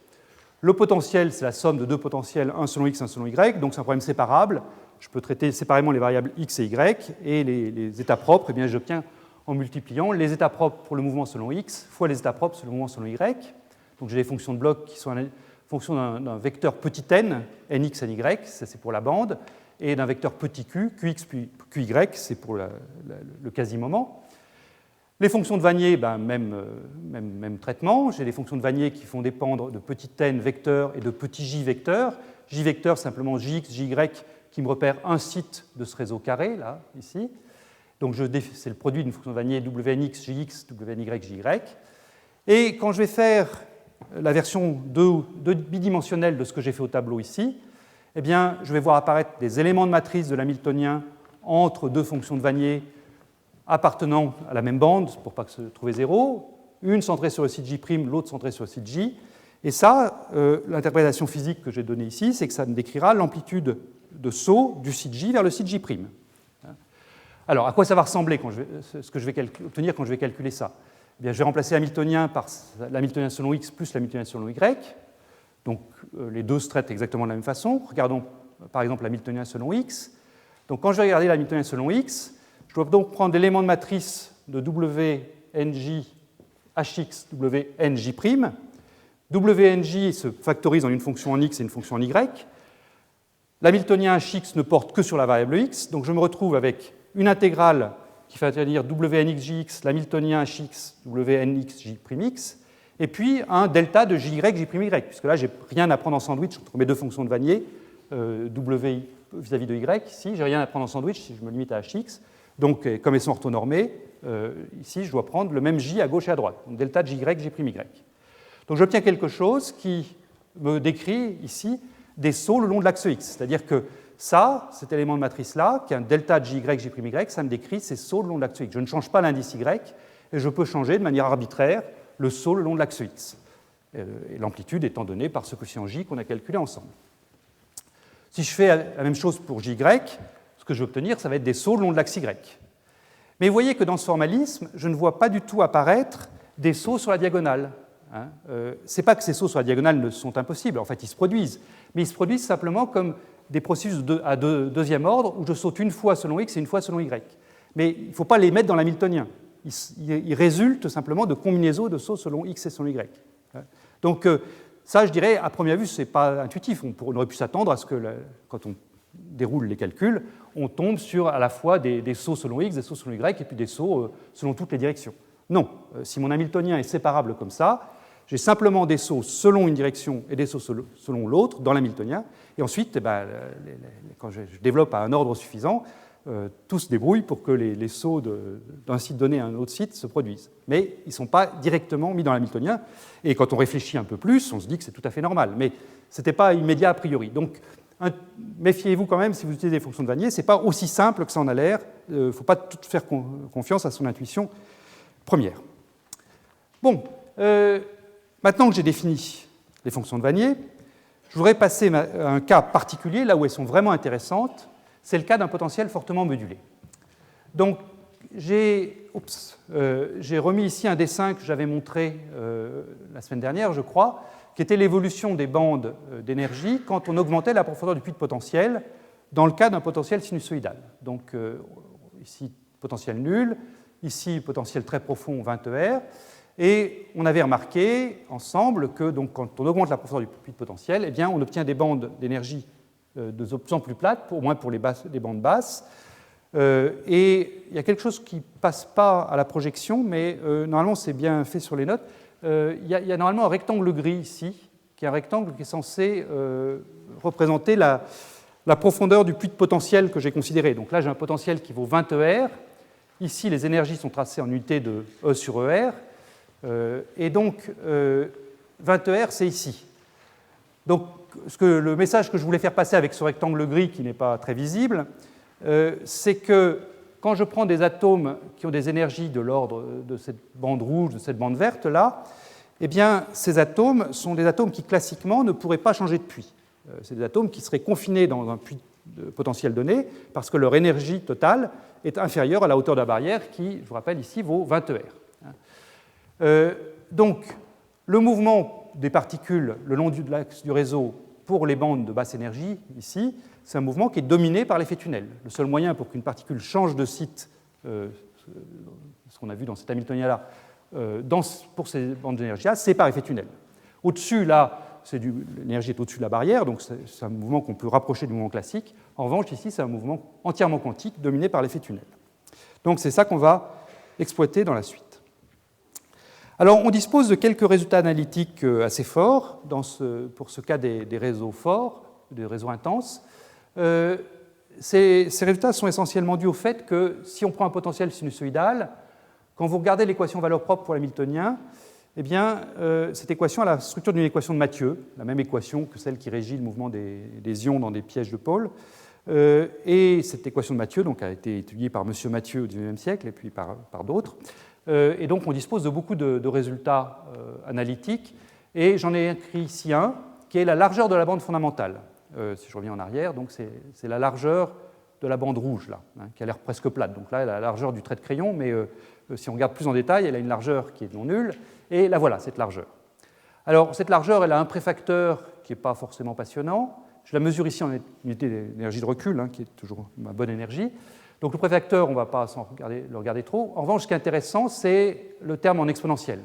Le potentiel, c'est la somme de deux potentiels, un selon x, un selon y, donc c'est un problème séparable. Je peux traiter séparément les variables x et y, et les états propres, eh bien, j'obtiens en multipliant les états propres pour le mouvement selon x fois les états propres sur le mouvement selon y. Donc j'ai des fonctions de bloc qui sont en fonction d'un vecteur petit n, nx, ny, ça c'est pour la bande, et d'un vecteur petit q, qx puis qy, c'est pour le quasi-moment. Les fonctions de Wannier, ben, même traitement. J'ai des fonctions de Wannier qui font dépendre de petit n vecteur et de petit j vecteur. J vecteur, simplement jx, jy, qui me repère un site de ce réseau carré, là, ici. Donc c'est le produit d'une fonction de Wannier wnx, jx, wny, jy. Et quand je vais faire la version bidimensionnelle de ce que j'ai fait au tableau ici, eh bien, je vais voir apparaître des éléments de matrice de l'hamiltonien entre deux fonctions de Wannier appartenant à la même bande pour ne pas se trouver zéro, une centrée sur le site J', l'autre centrée sur le site J. Et ça, l'interprétation physique que j'ai donnée ici, c'est que ça me décrira l'amplitude de saut du site J vers le site J'. Alors, à quoi ça va ressembler ce que je vais obtenir quand je vais calculer ça? Eh bien, je vais remplacer l'hamiltonien par l'hamiltonien selon x plus l'hamiltonien selon y. Donc, les deux se traitent exactement de la même façon. Regardons par exemple l'hamiltonien selon x. Donc, quand je vais regarder l'hamiltonien selon x, je dois donc prendre l'élément de matrice de WNJ HX, WNJ'. WNJ se factorise en une fonction en x et une fonction en y. L'hamiltonien HX ne porte que sur la variable x, donc je me retrouve avec une intégrale qui fait intervenir WNXJX, l'hamiltonien HX, WNXJ', et puis un delta de JY, J'y, puisque là, je n'ai rien à prendre en sandwich entre mes deux fonctions de Wannier, W vis-à-vis de Y. Ici, je n'ai rien à prendre en sandwich si je me limite à HX. Donc, comme elles sont orthonormées, ici, je dois prendre le même J à gauche et à droite, donc delta de JY, J'y. Donc, j'obtiens quelque chose qui me décrit ici des sauts le long de l'axe X. C'est-à-dire que ça, cet élément de matrice-là, qui est un delta de JY, J'y, ça me décrit ces sauts le long de l'axe X. Je ne change pas l'indice Y, et je peux changer de manière arbitraire le saut le long de l'axe X. Et l'amplitude étant donnée par ce coefficient J qu'on a calculé ensemble. Si je fais la même chose pour JY, ce que je vais obtenir, ça va être des sauts le long de l'axe Y. Mais vous voyez que dans ce formalisme, je ne vois pas du tout apparaître des sauts sur la diagonale. Ce n'est pas que ces sauts sur la diagonale ne sont impossibles, en fait ils se produisent, mais ils se produisent simplement comme des processus à deuxième ordre où je saute une fois selon x et une fois selon y. Mais il ne faut pas les mettre dans l'hamiltonien. Ils résultent simplement de combinaisons de sauts selon x et selon y. Donc ça, je dirais, à première vue, ce n'est pas intuitif. On aurait pu s'attendre à ce que, quand on déroule les calculs, on tombe sur à la fois des sauts selon x, des sauts selon y, et puis des sauts selon toutes les directions. Non, si mon hamiltonien est séparable comme ça, J'ai simplement des sauts selon une direction et des sauts selon l'autre dans l'hamiltonien. Et ensuite, quand je développe à un ordre suffisant, tout se débrouille pour que les sauts d'un site donné à un autre site se produisent. Mais ils ne sont pas directement mis dans l'hamiltonien. Et quand on réfléchit un peu plus, on se dit que c'est tout à fait normal. Mais ce n'était pas immédiat a priori. Donc, méfiez-vous quand même si vous utilisez des fonctions de Wannier. Ce n'est pas aussi simple que ça en a l'air. Il ne faut pas tout faire confiance à son intuition première. Bon, maintenant que j'ai défini les fonctions de Wannier, je voudrais passer à un cas particulier, là où elles sont vraiment intéressantes. C'est le cas d'un potentiel fortement modulé. Donc, j'ai remis ici un dessin que j'avais montré la semaine dernière, je crois, qui était l'évolution des bandes d'énergie quand on augmentait la profondeur du puits de potentiel dans le cas d'un potentiel sinusoïdal. Donc, ici, potentiel nul, ici, potentiel très profond, 20 ER. Et on avait remarqué ensemble que donc, quand on augmente la profondeur du puits de potentiel, eh bien, on obtient des bandes d'énergie de plus en plus plates, au moins pour les bandes basses. Et il y a quelque chose qui ne passe pas à la projection, mais normalement c'est bien fait sur les notes. Il y a normalement un rectangle gris ici, qui est un rectangle qui est censé représenter la profondeur du puits de potentiel que j'ai considéré. Donc là j'ai un potentiel qui vaut 20 ER. Ici les énergies sont tracées en unité de E sur ER. Et donc 20 ER c'est ici. Donc le message que je voulais faire passer avec ce rectangle gris qui n'est pas très visible, c'est que quand je prends des atomes qui ont des énergies de l'ordre de cette bande rouge, de cette bande verte là, eh bien ces atomes sont des atomes qui classiquement ne pourraient pas changer de puits. C'est des atomes qui seraient confinés dans un puits de potentiel donné parce que leur énergie totale est inférieure à la hauteur de la barrière qui, je vous rappelle ici, vaut 20 ER. Donc le mouvement des particules le long de l'axe du réseau pour les bandes de basse énergie, ici, c'est un mouvement qui est dominé par l'effet tunnel. Le seul moyen pour qu'une particule change de site, ce qu'on a vu dans cet Hamiltonien-là, pour ces bandes d'énergie-là, c'est par effet tunnel. Au-dessus, là, l'énergie est au-dessus de la barrière, donc c'est un mouvement qu'on peut rapprocher du mouvement classique. En revanche, ici, c'est un mouvement entièrement quantique dominé par l'effet tunnel. Donc c'est ça qu'on va exploiter dans la suite. Alors, on dispose de quelques résultats analytiques assez forts pour ce cas des réseaux forts, des réseaux intenses. Ces résultats sont essentiellement dus au fait que si on prend un potentiel sinusoïdal, quand vous regardez l'équation valeur propre pour l'hamiltonien, eh bien, cette équation a la structure d'une équation de Mathieu, la même équation que celle qui régit le mouvement des ions dans des pièges de pôle. Et cette équation de Mathieu donc, a été étudiée par M. Mathieu au XIXe siècle et puis par d'autres. Et donc on dispose de beaucoup de résultats analytiques. Et j'en ai écrit ici un, qui est la largeur de la bande fondamentale. Si je reviens en arrière, donc c'est la largeur de la bande rouge, là, hein, qui a l'air presque plate. Donc là, elle a la largeur du trait de crayon, mais si on regarde plus en détail, elle a une largeur qui est non nulle. Et la voilà, cette largeur. Alors, cette largeur, elle a un préfacteur qui n'est pas forcément passionnant. Je la mesure ici en unité d'énergie de recul, hein, qui est toujours ma bonne énergie. Donc le préfacteur, on ne va pas le regarder trop. En revanche, ce qui est intéressant, c'est le terme en exponentiel.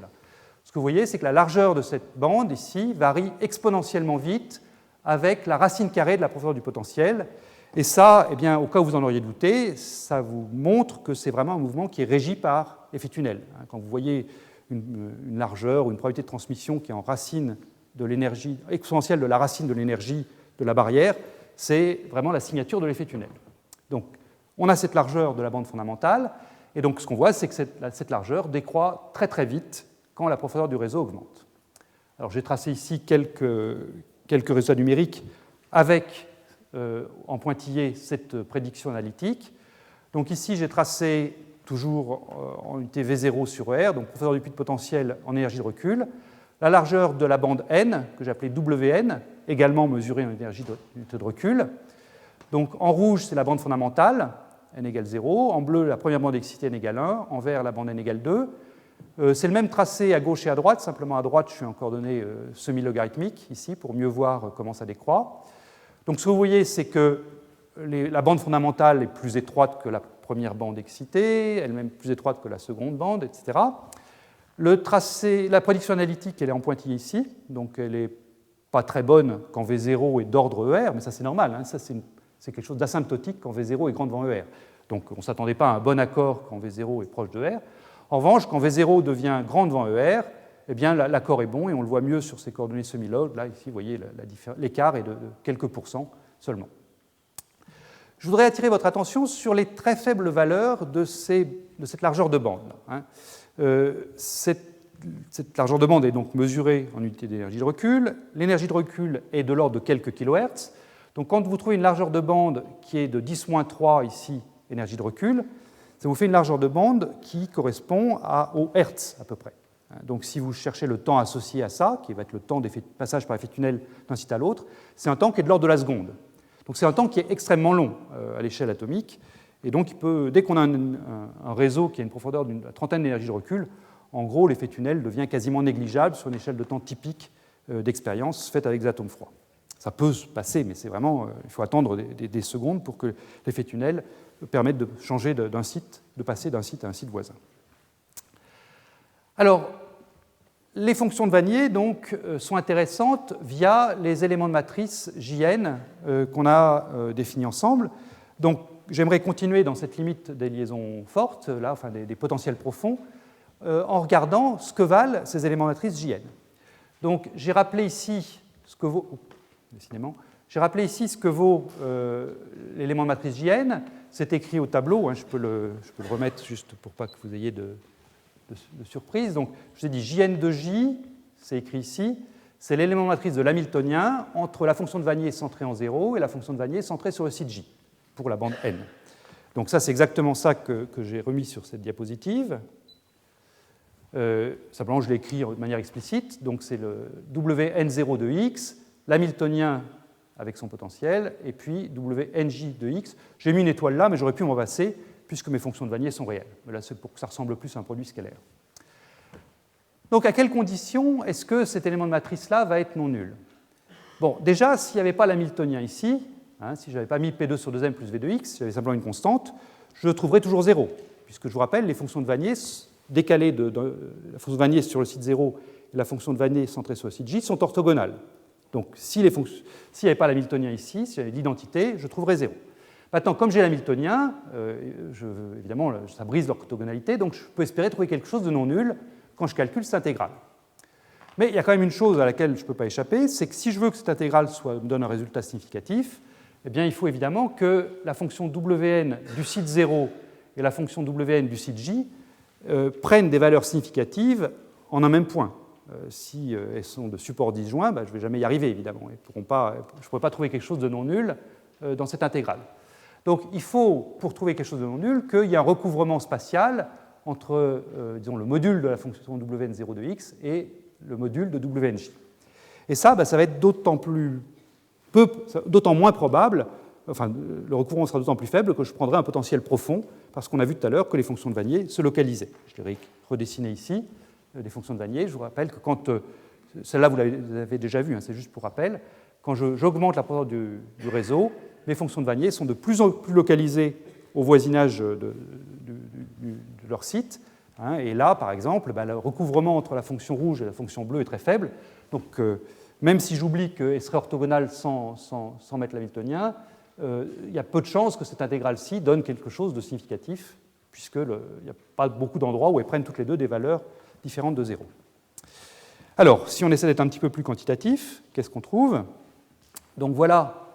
Ce que vous voyez, c'est que la largeur de cette bande ici varie exponentiellement vite avec la racine carrée de la profondeur du potentiel. Et ça, eh bien, au cas où vous en auriez douté, ça vous montre que c'est vraiment un mouvement qui est régi par effet tunnel. Quand vous voyez une largeur ou une probabilité de transmission qui est en racine de l'énergie exponentielle de la racine de l'énergie de la barrière, c'est vraiment la signature de l'effet tunnel. Donc, on a cette largeur de la bande fondamentale, et donc ce qu'on voit, c'est que cette largeur décroît très très vite quand la profondeur du réseau augmente. Alors j'ai tracé ici quelques résultats numériques avec en pointillé cette prédiction analytique. Donc ici j'ai tracé toujours en unité V0 sur R, donc profondeur du puits de potentiel en énergie de recul, la largeur de la bande N, que j'ai appelée WN, également mesurée en énergie de recul. Donc en rouge, c'est la bande fondamentale, n égale 0. En bleu, la première bande excitée, n égale 1. En vert, la bande n égale 2. C'est le même tracé à gauche et à droite, simplement à droite, je suis en coordonnées semi-logarithmiques, ici, pour mieux voir comment ça décroît. Donc ce que vous voyez, c'est que la bande fondamentale est plus étroite que la première bande excitée, elle-même plus étroite que la seconde bande, etc. La prédiction analytique, elle est en pointillé ici, donc elle n'est pas très bonne quand V0 est d'ordre ER, mais ça c'est normal, hein, ça c'est quelque chose d'asymptotique quand V0 est grand devant ER. Donc on ne s'attendait pas à un bon accord quand V0 est proche de R. En revanche, quand V0 devient grand devant ER, eh bien l'accord est bon, et on le voit mieux sur ces coordonnées semi-log. Là, ici, vous voyez, l'écart est de quelques pourcents seulement. Je voudrais attirer votre attention sur les très faibles valeurs de cette largeur de bande. Cette largeur de bande est donc mesurée en unité d'énergie de recul. L'énergie de recul est de l'ordre de quelques kilohertz. Donc quand vous trouvez une largeur de bande qui est de 10-3 ici, énergie de recul, ça vous fait une largeur de bande qui correspond au hertz à peu près. Donc si vous cherchez le temps associé à ça, qui va être le temps de passage par effet tunnel d'un site à l'autre, c'est un temps qui est de l'ordre de la seconde. Donc c'est un temps qui est extrêmement long à l'échelle atomique. Et donc dès qu'on a un réseau qui a une profondeur d'une trentaine d'énergies de recul, en gros, l'effet tunnel devient quasiment négligeable sur une échelle de temps typique d'expérience faite avec des atomes froids. Ça peut se passer, mais c'est vraiment, il faut attendre des secondes pour que l'effet tunnel permette de changer d'un site, de passer d'un site à un site voisin. Alors, les fonctions de Wannier donc, sont intéressantes via les éléments de matrice JN qu'on a définis ensemble. Donc, j'aimerais continuer dans cette limite des liaisons fortes, là, enfin des potentiels profonds, en regardant ce que valent ces éléments de matrice JN. Donc, j'ai rappelé ici ce que vaut, l'élément de matrice JN. C'est écrit au tableau, hein, je peux le remettre juste pour pas que vous ayez de surprise. Donc, je vous ai dit Jn de J, c'est écrit ici, c'est l'élément de matrice de l'hamiltonien entre la fonction de Wannier centrée en 0 et la fonction de Wannier centrée sur le site J, pour la bande N. Donc ça, c'est exactement ça que j'ai remis sur cette diapositive. Simplement, je l'ai écrit de manière explicite. Donc c'est le Wn0 de x, l'hamiltonien avec son potentiel, et puis Wnj de x. J'ai mis une étoile là, mais j'aurais pu m'en passer, puisque mes fonctions de Wannier sont réelles. Mais là, c'est pour que ça ressemble plus à un produit scalaire. Donc, à quelles conditions est-ce que cet élément de matrice-là va être non nul? Bon, déjà, s'il n'y avait pas l'hamiltonien ici, hein, si je n'avais pas mis P2 sur 2m plus V de x, si j'avais simplement une constante, je trouverais toujours 0, puisque je vous rappelle, les fonctions de Wannier décalées de la fonction de Wannier sur le site 0 et la fonction de Wannier centrée sur le site J sont orthogonales. Donc, s'il n'y avait pas l'hamiltonien ici, s'il y avait l'identité, je trouverais 0. Maintenant, comme j'ai l'hamiltonien, évidemment, ça brise l'orthogonalité, donc je peux espérer trouver quelque chose de non nul quand je calcule cette intégrale. Mais il y a quand même une chose à laquelle je ne peux pas échapper, c'est que si je veux que cette intégrale me donne un résultat significatif, eh bien, il faut évidemment que la fonction Wn du site 0 et la fonction Wn du site J prennent des valeurs significatives en un même point. Si elles sont de support disjoint, je ne vais jamais y arriver, évidemment. Je ne pourrai pas trouver quelque chose de non nul dans cette intégrale. Donc il faut, pour trouver quelque chose de non nul, qu'il y ait un recouvrement spatial entre disons, le module de la fonction Wn0 de x et le module de Wnj. Et ça va être d'autant moins probable, enfin le recouvrement sera d'autant plus faible que je prendrai un potentiel profond, parce qu'on a vu tout à l'heure que les fonctions de Wannier se localisaient. Je l'ai redessiné ici, des fonctions de Wannier. Je vous rappelle que quand, celle-là vous l'avez déjà vu, hein, c'est juste pour rappel, quand j'augmente la profondeur du réseau, les fonctions de Wannier sont de plus en plus localisées au voisinage de leur site. Hein, et là, par exemple, le recouvrement entre la fonction rouge et la fonction bleue est très faible. Donc, même si j'oublie qu'elle serait orthogonale sans mettre l'hamiltonien, il y a peu de chances que cette intégrale-ci donne quelque chose de significatif, puisqu'il n'y a pas beaucoup d'endroits où elles prennent toutes les deux des valeurs différentes de 0. Alors, si on essaie d'être un petit peu plus quantitatif, qu'est-ce qu'on trouve? Donc voilà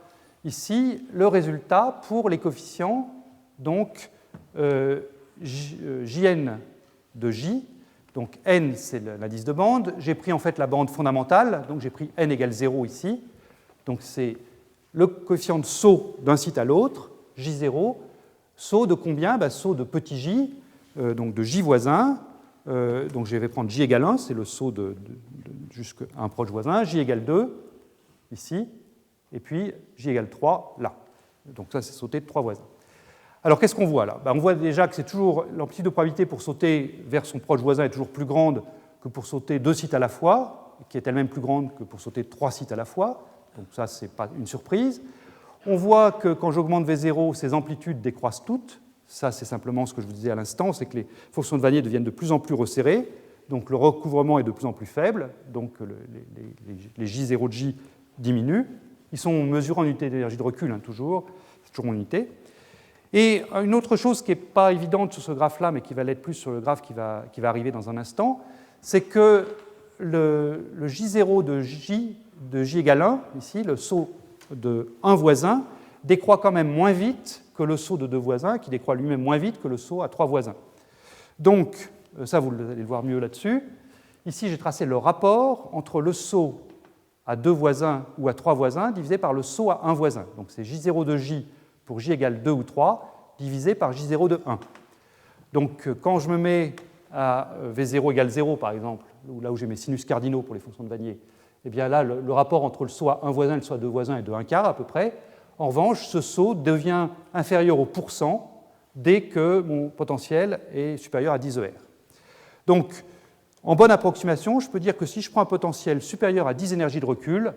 ici le résultat pour les coefficients, donc Jn de J. Donc n, c'est l'indice de bande. J'ai pris en fait la bande fondamentale, donc j'ai pris n égale 0 ici. Donc c'est le coefficient de saut d'un site à l'autre, J0. Saut de combien? Saut de petit j, donc de j voisin. Donc je vais prendre j égale 1, c'est le saut jusqu'à un proche voisin. J égale 2, ici. Et puis j égale 3, là. Donc ça, c'est sauter de 3 voisins. Alors qu'est-ce qu'on voit là? On voit déjà que c'est toujours l'amplitude de probabilité pour sauter vers son proche voisin est toujours plus grande que pour sauter 2 sites à la fois, qui est elle-même plus grande que pour sauter 3 sites à la fois. Donc ça, ce n'est pas une surprise. On voit que quand j'augmente V0, ces amplitudes décroissent toutes. Ça, c'est simplement ce que je vous disais à l'instant, c'est que les fonctions de Wannier deviennent de plus en plus resserrées, donc le recouvrement est de plus en plus faible, donc les J0 de J diminuent. Ils sont mesurés en unité d'énergie de recul, hein, toujours, c'est toujours en unité. Et une autre chose qui n'est pas évidente sur ce graphe-là, mais qui va l'être plus sur le graphe qui va arriver dans un instant, c'est que le J0 de J égale 1, ici, le saut de un voisin, décroît quand même moins vite que le saut de deux voisins, qui décroît lui-même moins vite que le saut à trois voisins. Donc, ça, vous allez le voir mieux là-dessus. Ici, j'ai tracé le rapport entre le saut à deux voisins ou à trois voisins divisé par le saut à un voisin. Donc, c'est J0 de J pour J égale 2 ou 3 divisé par J0 de 1. Donc, quand je me mets à V0 égale 0, par exemple, là où j'ai mes sinus cardinaux pour les fonctions de Wannier, eh bien là, le rapport entre le saut à un voisin et le saut à deux voisins est de 1/4 à peu près. En revanche, ce saut devient inférieur au pourcent dès que mon potentiel est supérieur à 10 ER. Donc, en bonne approximation, je peux dire que si je prends un potentiel supérieur à 10 énergies de recul,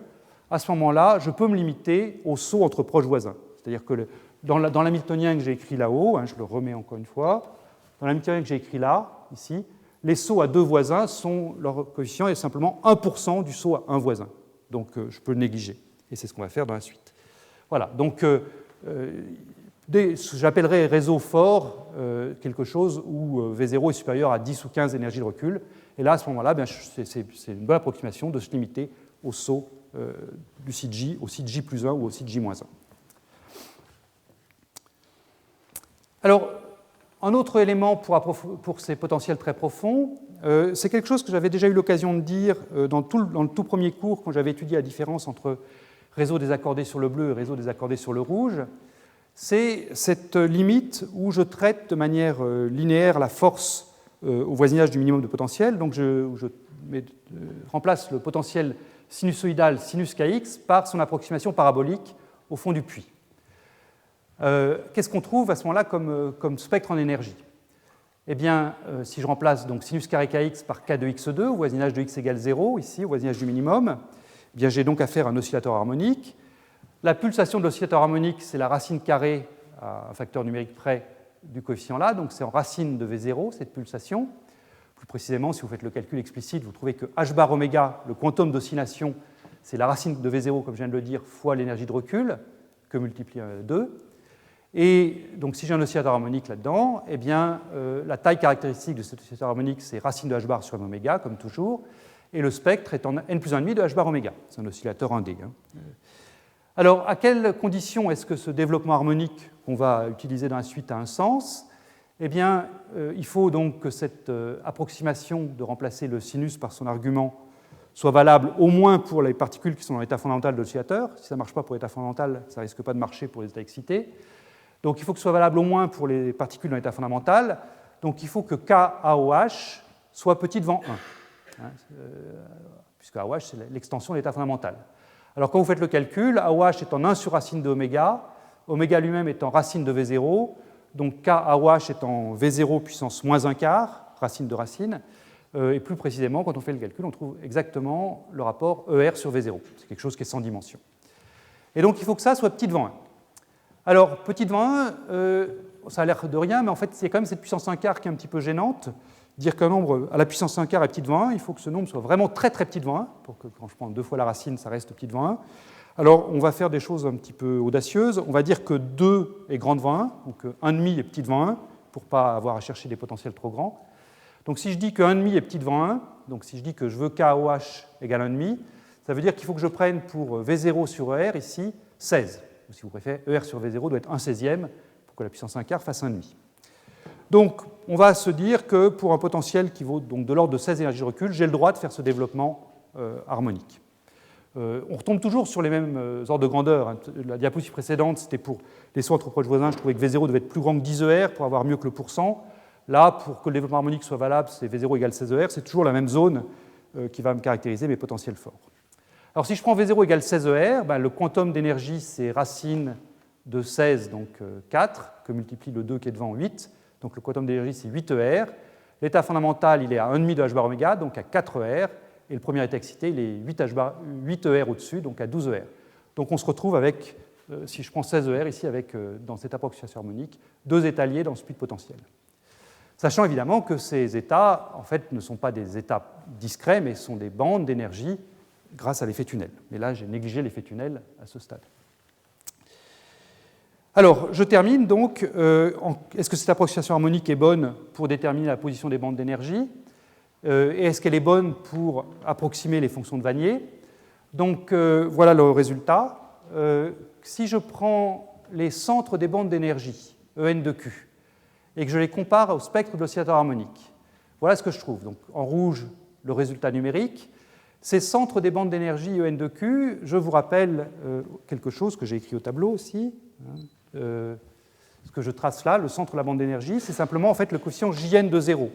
à ce moment-là, je peux me limiter au saut entre proches voisins. C'est-à-dire que dans l'hamiltonien que j'ai écrit là-haut, je le remets encore une fois, dans l'hamiltonien que j'ai écrit là, ici, les sauts à deux voisins, leur coefficient est simplement 1% du saut à un voisin. Donc, je peux le négliger. Et c'est ce qu'on va faire dans la suite. Voilà, donc j'appellerai réseau fort quelque chose où V0 est supérieur à 10 ou 15 énergies de recul. Et là, à ce moment-là, c'est une bonne approximation de se limiter au saut du site J, au site J plus 1 ou au site J moins 1. Alors, un autre élément pour ces potentiels très profonds, c'est quelque chose que j'avais déjà eu l'occasion de dire dans le tout premier cours quand j'avais étudié la différence entre réseau désaccordé sur le bleu et réseau désaccordé sur le rouge. C'est cette limite où je traite de manière linéaire la force au voisinage du minimum de potentiel. Donc je remplace le potentiel sinusoïdal sinus kx par son approximation parabolique au fond du puits. Qu'est-ce qu'on trouve à ce moment-là comme spectre en énergie? Eh bien, si je remplace donc sinus carré kx par k de x2 au voisinage de x égale 0, ici, au voisinage du minimum, eh bien, j'ai donc affaire à un oscillateur harmonique. La pulsation de l'oscillateur harmonique, c'est la racine carrée à un facteur numérique près du coefficient là, donc c'est en racine de V0, cette pulsation. Plus précisément, si vous faites le calcul explicite, vous trouvez que h bar oméga, le quantum d'oscillation, c'est la racine de V0, comme je viens de le dire, fois l'énergie de recul, que multiplié par 2. Et donc, si j'ai un oscillateur harmonique là-dedans, eh bien, la taille caractéristique de cet oscillateur harmonique, c'est racine de h bar sur m oméga, comme toujours, et le spectre est en n plus 1,5 de h bar oméga. C'est un oscillateur 1D. Alors, à quelles conditions est-ce que ce développement harmonique qu'on va utiliser dans la suite a un sens? Eh bien, il faut donc que cette approximation de remplacer le sinus par son argument soit valable au moins pour les particules qui sont dans l'état fondamental de l'oscillateur. Si ça ne marche pas pour l'état fondamental, ça ne risque pas de marcher pour les états excités. Donc, il faut que ce soit valable au moins pour les particules dans l'état fondamental. Donc, il faut que KAOH soit petit devant 1, puisque AOH, c'est l'extension de l'état fondamental. Alors, quand vous faites le calcul, AOH est en 1 sur racine de oméga, oméga lui-même est en racine de V0, donc KAOH est en V0 puissance moins 1/4, racine de racine, et plus précisément, quand on fait le calcul, on trouve exactement le rapport ER sur V0. C'est quelque chose qui est sans dimension. Et donc, il faut que ça soit petit devant 1. Alors, petit devant 1, ça a l'air de rien, mais en fait, c'est quand même cette puissance 1/4 qui est un petit peu gênante. Dire qu'un nombre à la puissance 1/4 est petit devant 1, il faut que ce nombre soit vraiment très très petit devant 1, pour que quand je prends 2 fois la racine, ça reste petit devant 1. Alors, on va faire des choses un petit peu audacieuses. On va dire que 2 est grand devant 1, donc 1,5 est petit devant 1, pour ne pas avoir à chercher des potentiels trop grands. Donc, si je dis que 1,5 est petit devant 1, donc si je dis que je veux KOH égale 1,5, ça veut dire qu'il faut que je prenne pour V0 sur ER, ici, 16. Ou si vous préférez, ER sur V0 doit être 1/16e pour que la puissance 1/4 fasse 1,5. Donc, on va se dire que pour un potentiel qui vaut donc de l'ordre de 16 énergies de recul, j'ai le droit de faire ce développement harmonique. On retombe toujours sur les mêmes ordres de grandeur. La diapositive précédente, c'était pour les sauts entre proches voisins. Je trouvais que V0 devait être plus grand que 10 ER pour avoir mieux que le pourcent. Là, pour que le développement harmonique soit valable, c'est V0 égale 16 ER. C'est toujours la même zone qui va me caractériser mes potentiels forts. Alors, si je prends V0 égale 16 ER, le quantum d'énergie, c'est racine de 16, donc 4, que multiplie le 2 qui est devant 8. Donc le quantum d'énergie, c'est 8 ER. L'état fondamental, il est à 1,5 de h bar oméga, donc à 4 ER. Et le premier état excité, il est 8 ER au-dessus, donc à 12 ER. Donc on se retrouve avec, si je prends 16 ER ici, avec, dans cette approximation harmonique, 2 états liés dans ce puits de potentiel. Sachant évidemment que ces états, en fait, ne sont pas des états discrets, mais sont des bandes d'énergie grâce à l'effet tunnel. Mais là, j'ai négligé l'effet tunnel à ce stade. Alors, je termine donc. Est-ce que cette approximation harmonique est bonne pour déterminer la position des bandes d'énergie? et est-ce qu'elle est bonne pour approximer les fonctions de Wannier? Donc voilà le résultat. Si je prends les centres des bandes d'énergie, En de Q, et que je les compare au spectre de l'oscillateur harmonique, voilà ce que je trouve. Donc en rouge, le résultat numérique. Ces centres des bandes d'énergie En de Q, je vous rappelle quelque chose que j'ai écrit au tableau aussi. Ce que je trace là, le centre de la bande d'énergie, c'est simplement en fait le coefficient Jn de 0.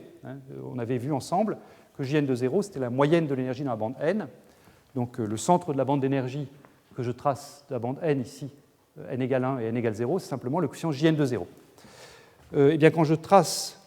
On avait vu ensemble que Jn de 0, c'était la moyenne de l'énergie dans la bande N. Donc le centre de la bande d'énergie que je trace de la bande N ici, N égale 1 et N égale 0, c'est simplement le coefficient Jn de 0. Et bien quand je trace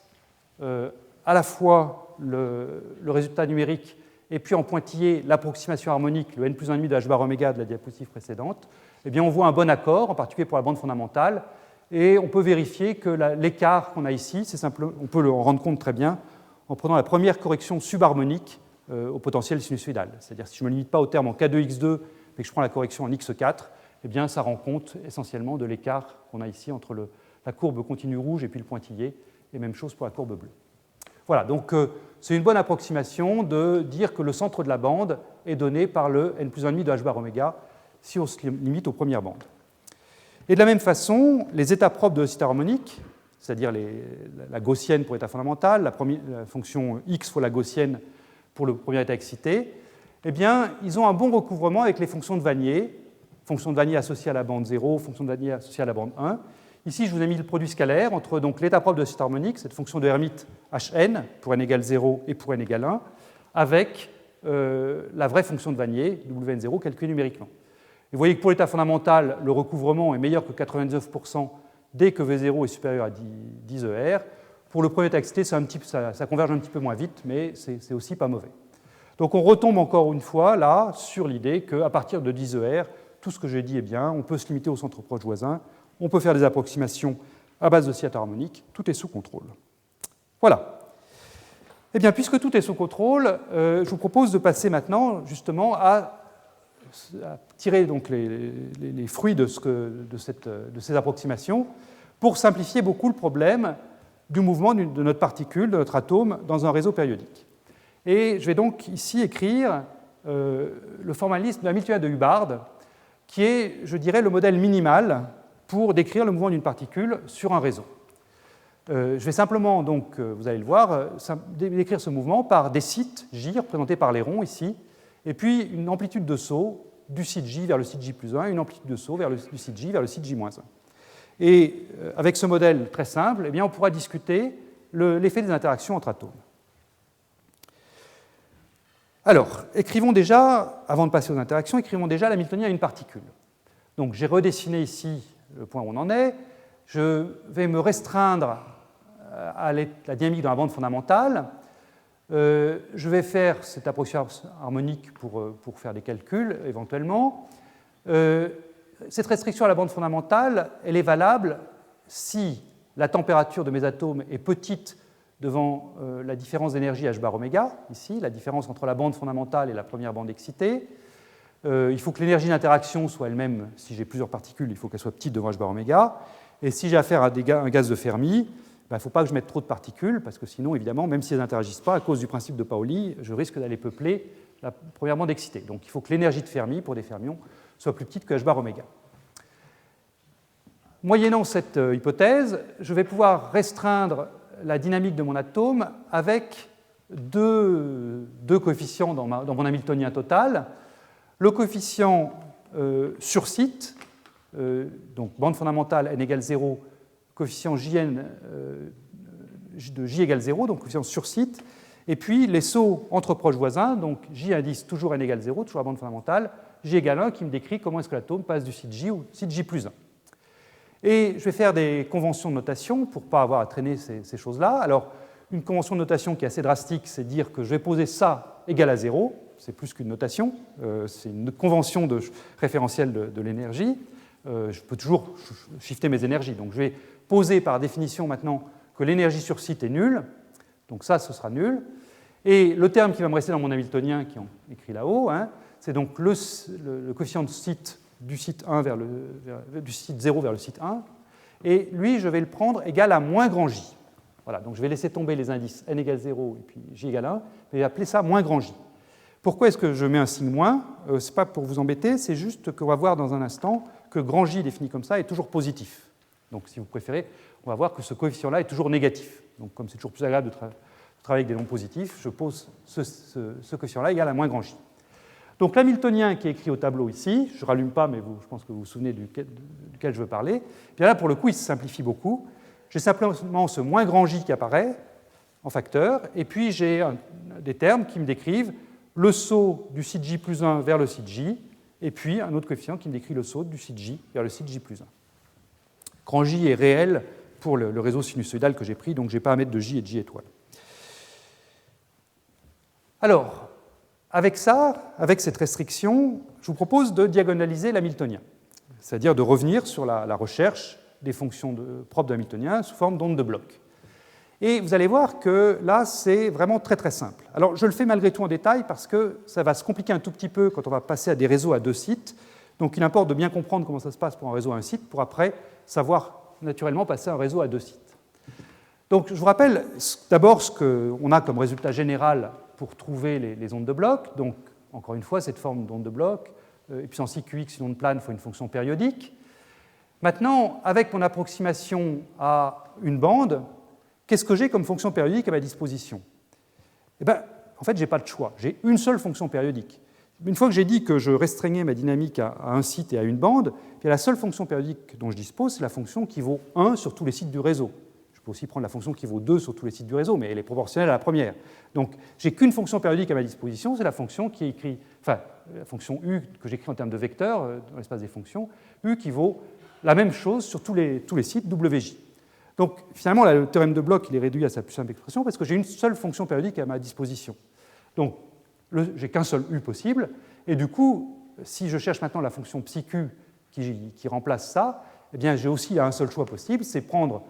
à la fois le résultat numérique et puis en pointillé l'approximation harmonique, le n plus 1,5 de h bar oméga de la diapositive précédente, eh bien on voit un bon accord, en particulier pour la bande fondamentale, et on peut vérifier que l'écart qu'on a ici, c'est simplement, on peut le rendre compte très bien en prenant la première correction subharmonique au potentiel sinusoïdal. C'est-à-dire si je ne me limite pas au terme en K2x2 mais que je prends la correction en x4, eh bien ça rend compte essentiellement de l'écart qu'on a ici entre la courbe continue rouge et puis le pointillé, et même chose pour la courbe bleue. Voilà, donc c'est une bonne approximation de dire que le centre de la bande est donné par le n plus 1,5 de h bar oméga si on se limite aux premières bandes. Et de la même façon, les états propres de l'oscillateur harmonique, c'est-à-dire la gaussienne pour l'état fondamental, la fonction x fois la gaussienne pour le premier état excité, eh bien, ils ont un bon recouvrement avec les fonctions de Wannier associées à la bande 0, fonctions de Wannier associées à la bande 1. Ici, je vous ai mis le produit scalaire entre donc, l'état propre de l'oscillateur harmonique, cette fonction de Hermite Hn pour n égale 0 et pour n égale 1, avec la vraie fonction de Wannier, Wn0, calculée numériquement. Et vous voyez que pour l'état fondamental, le recouvrement est meilleur que 99% dès que V0 est supérieur à 10 ER. Pour le premier état excité, ça converge un petit peu moins vite, mais c'est aussi pas mauvais. Donc on retombe encore une fois là sur l'idée qu'à partir de 10 ER, tout ce que j'ai dit est bien, on peut se limiter au centre proche voisin, on peut faire des approximations à base d'oscillateur harmonique, tout est sous contrôle. Voilà. Eh bien, puisque tout est sous contrôle, je vous propose de passer maintenant justement à tirer donc les fruits de ces approximations pour simplifier beaucoup le problème du mouvement de notre particule, de notre atome, dans un réseau périodique. Et je vais donc ici écrire le formalisme de Hamiltonien de Hubbard, qui est, je dirais, le modèle minimal pour décrire le mouvement d'une particule sur un réseau. Je vais simplement, donc, vous allez le voir, décrire ce mouvement par des sites J, représentés par les ronds ici, et puis une amplitude de saut du site J vers le site J plus 1, une amplitude de saut du site J vers le site J moins 1. Et avec ce modèle très simple, eh bien, on pourra discuter l'effet des interactions entre atomes. Alors, écrivons déjà, avant de passer aux interactions, écrivons déjà l'hamiltonien à une particule. Donc j'ai redessiné ici le point où on en est. Je vais me restreindre à la dynamique dans la bande fondamentale. Je vais faire cette approximation harmonique pour faire des calculs éventuellement. Cette restriction à la bande fondamentale, elle est valable si la température de mes atomes est petite devant la différence d'énergie h bar oméga, ici, la différence entre la bande fondamentale et la première bande excitée. Il faut que l'énergie d'interaction soit elle-même, si j'ai plusieurs particules, il faut qu'elle soit petite devant h bar oméga. Et si j'ai affaire à un gaz de Fermi, il ne faut pas que je mette trop de particules, parce que sinon, évidemment, même si elles n'interagissent pas, à cause du principe de Pauli, je risque d'aller peupler la première bande excitée. Donc il faut que l'énergie de Fermi, pour des fermions, soit plus petite que h bar oméga. Moyennant cette hypothèse, je vais pouvoir restreindre la dynamique de mon atome avec deux coefficients dans mon hamiltonien total. Le coefficient sur site, donc bande fondamentale n égale 0, coefficient Jn de J égale 0, donc coefficient sur site, et puis les sauts entre proches voisins, donc J indice toujours n égale 0, toujours la bande fondamentale, J égale 1 qui me décrit comment est-ce que l'atome passe du site J au site J plus 1. Et je vais faire des conventions de notation pour ne pas avoir à traîner ces choses-là. Alors, une convention de notation qui est assez drastique, c'est dire que je vais poser ça égal à 0, c'est plus qu'une notation, c'est une convention de référentiel de l'énergie. Je peux toujours shifter mes énergies. Donc je vais poser par définition maintenant que l'énergie sur site est nulle, donc ça, ce sera nul. Et le terme qui va me rester dans mon hamiltonien, qui est écrit là-haut, c'est donc le coefficient de site du site 1 du site 0 vers le site 1, et lui, je vais le prendre égal à moins grand J. Voilà, donc je vais laisser tomber les indices n égale 0 et puis j égale 1, et appeler ça moins grand j. Pourquoi est-ce que je mets un signe moins? Ce n'est pas pour vous embêter, c'est juste qu'on va voir dans un instant que grand j défini comme ça est toujours positif. Donc si vous préférez, on va voir que ce coefficient-là est toujours négatif. Donc comme c'est toujours plus agréable de travailler avec des nombres positifs, je pose ce coefficient-là égal à moins grand j. Donc l'hamiltonien qui est écrit au tableau ici, je ne rallume pas, mais je pense que vous vous souvenez duquel je veux parler, bien là pour le coup il se simplifie beaucoup. J'ai simplement ce moins grand j qui apparaît en facteur, et puis j'ai des termes qui me décrivent le saut du site j plus 1 vers le site j, et puis un autre coefficient qui me décrit le saut du site j vers le site j plus 1. Grand j est réel pour le réseau sinusoïdal que j'ai pris, donc je n'ai pas à mettre de j et de j étoile. Alors, avec ça, avec cette restriction, je vous propose de diagonaliser l'hamiltonien, c'est-à-dire de revenir sur la recherche des fonctions propres de l'hamiltonien sous forme d'onde de bloc. Et vous allez voir que là, c'est vraiment très très simple. Alors, je le fais malgré tout en détail parce que ça va se compliquer un tout petit peu quand on va passer à des réseaux à 2 sites. Donc, il importe de bien comprendre comment ça se passe pour un réseau à un site pour après savoir naturellement passer à un réseau à 2 sites. Donc, je vous rappelle d'abord ce qu'on a comme résultat général pour trouver les ondes de bloc. Donc, encore une fois, cette forme d'onde de bloc, et puissance i qx, une onde plane, faut une fonction périodique. Maintenant, avec mon approximation à une bande, qu'est-ce que j'ai comme fonction périodique à ma disposition? Eh bien, en fait, je n'ai pas de choix. J'ai une seule fonction périodique. Une fois que j'ai dit que je restreignais ma dynamique à un site et à une bande, puis la seule fonction périodique dont je dispose, c'est la fonction qui vaut 1 sur tous les sites du réseau. Je peux aussi prendre la fonction qui vaut 2 sur tous les sites du réseau, mais elle est proportionnelle à la première. Donc, j'ai qu'une fonction périodique à ma disposition, c'est la fonction qui est écrite, enfin, la fonction u que j'écris en termes de vecteurs dans l'espace des fonctions, u qui vaut la même chose sur tous les sites wj. Donc, finalement, le théorème de Bloch, il est réduit à sa plus simple expression parce que j'ai une seule fonction périodique à ma disposition. Donc, j'ai qu'un seul u possible, et du coup, si je cherche maintenant la fonction ψq qui remplace ça, eh bien, j'ai aussi un seul choix possible, c'est prendre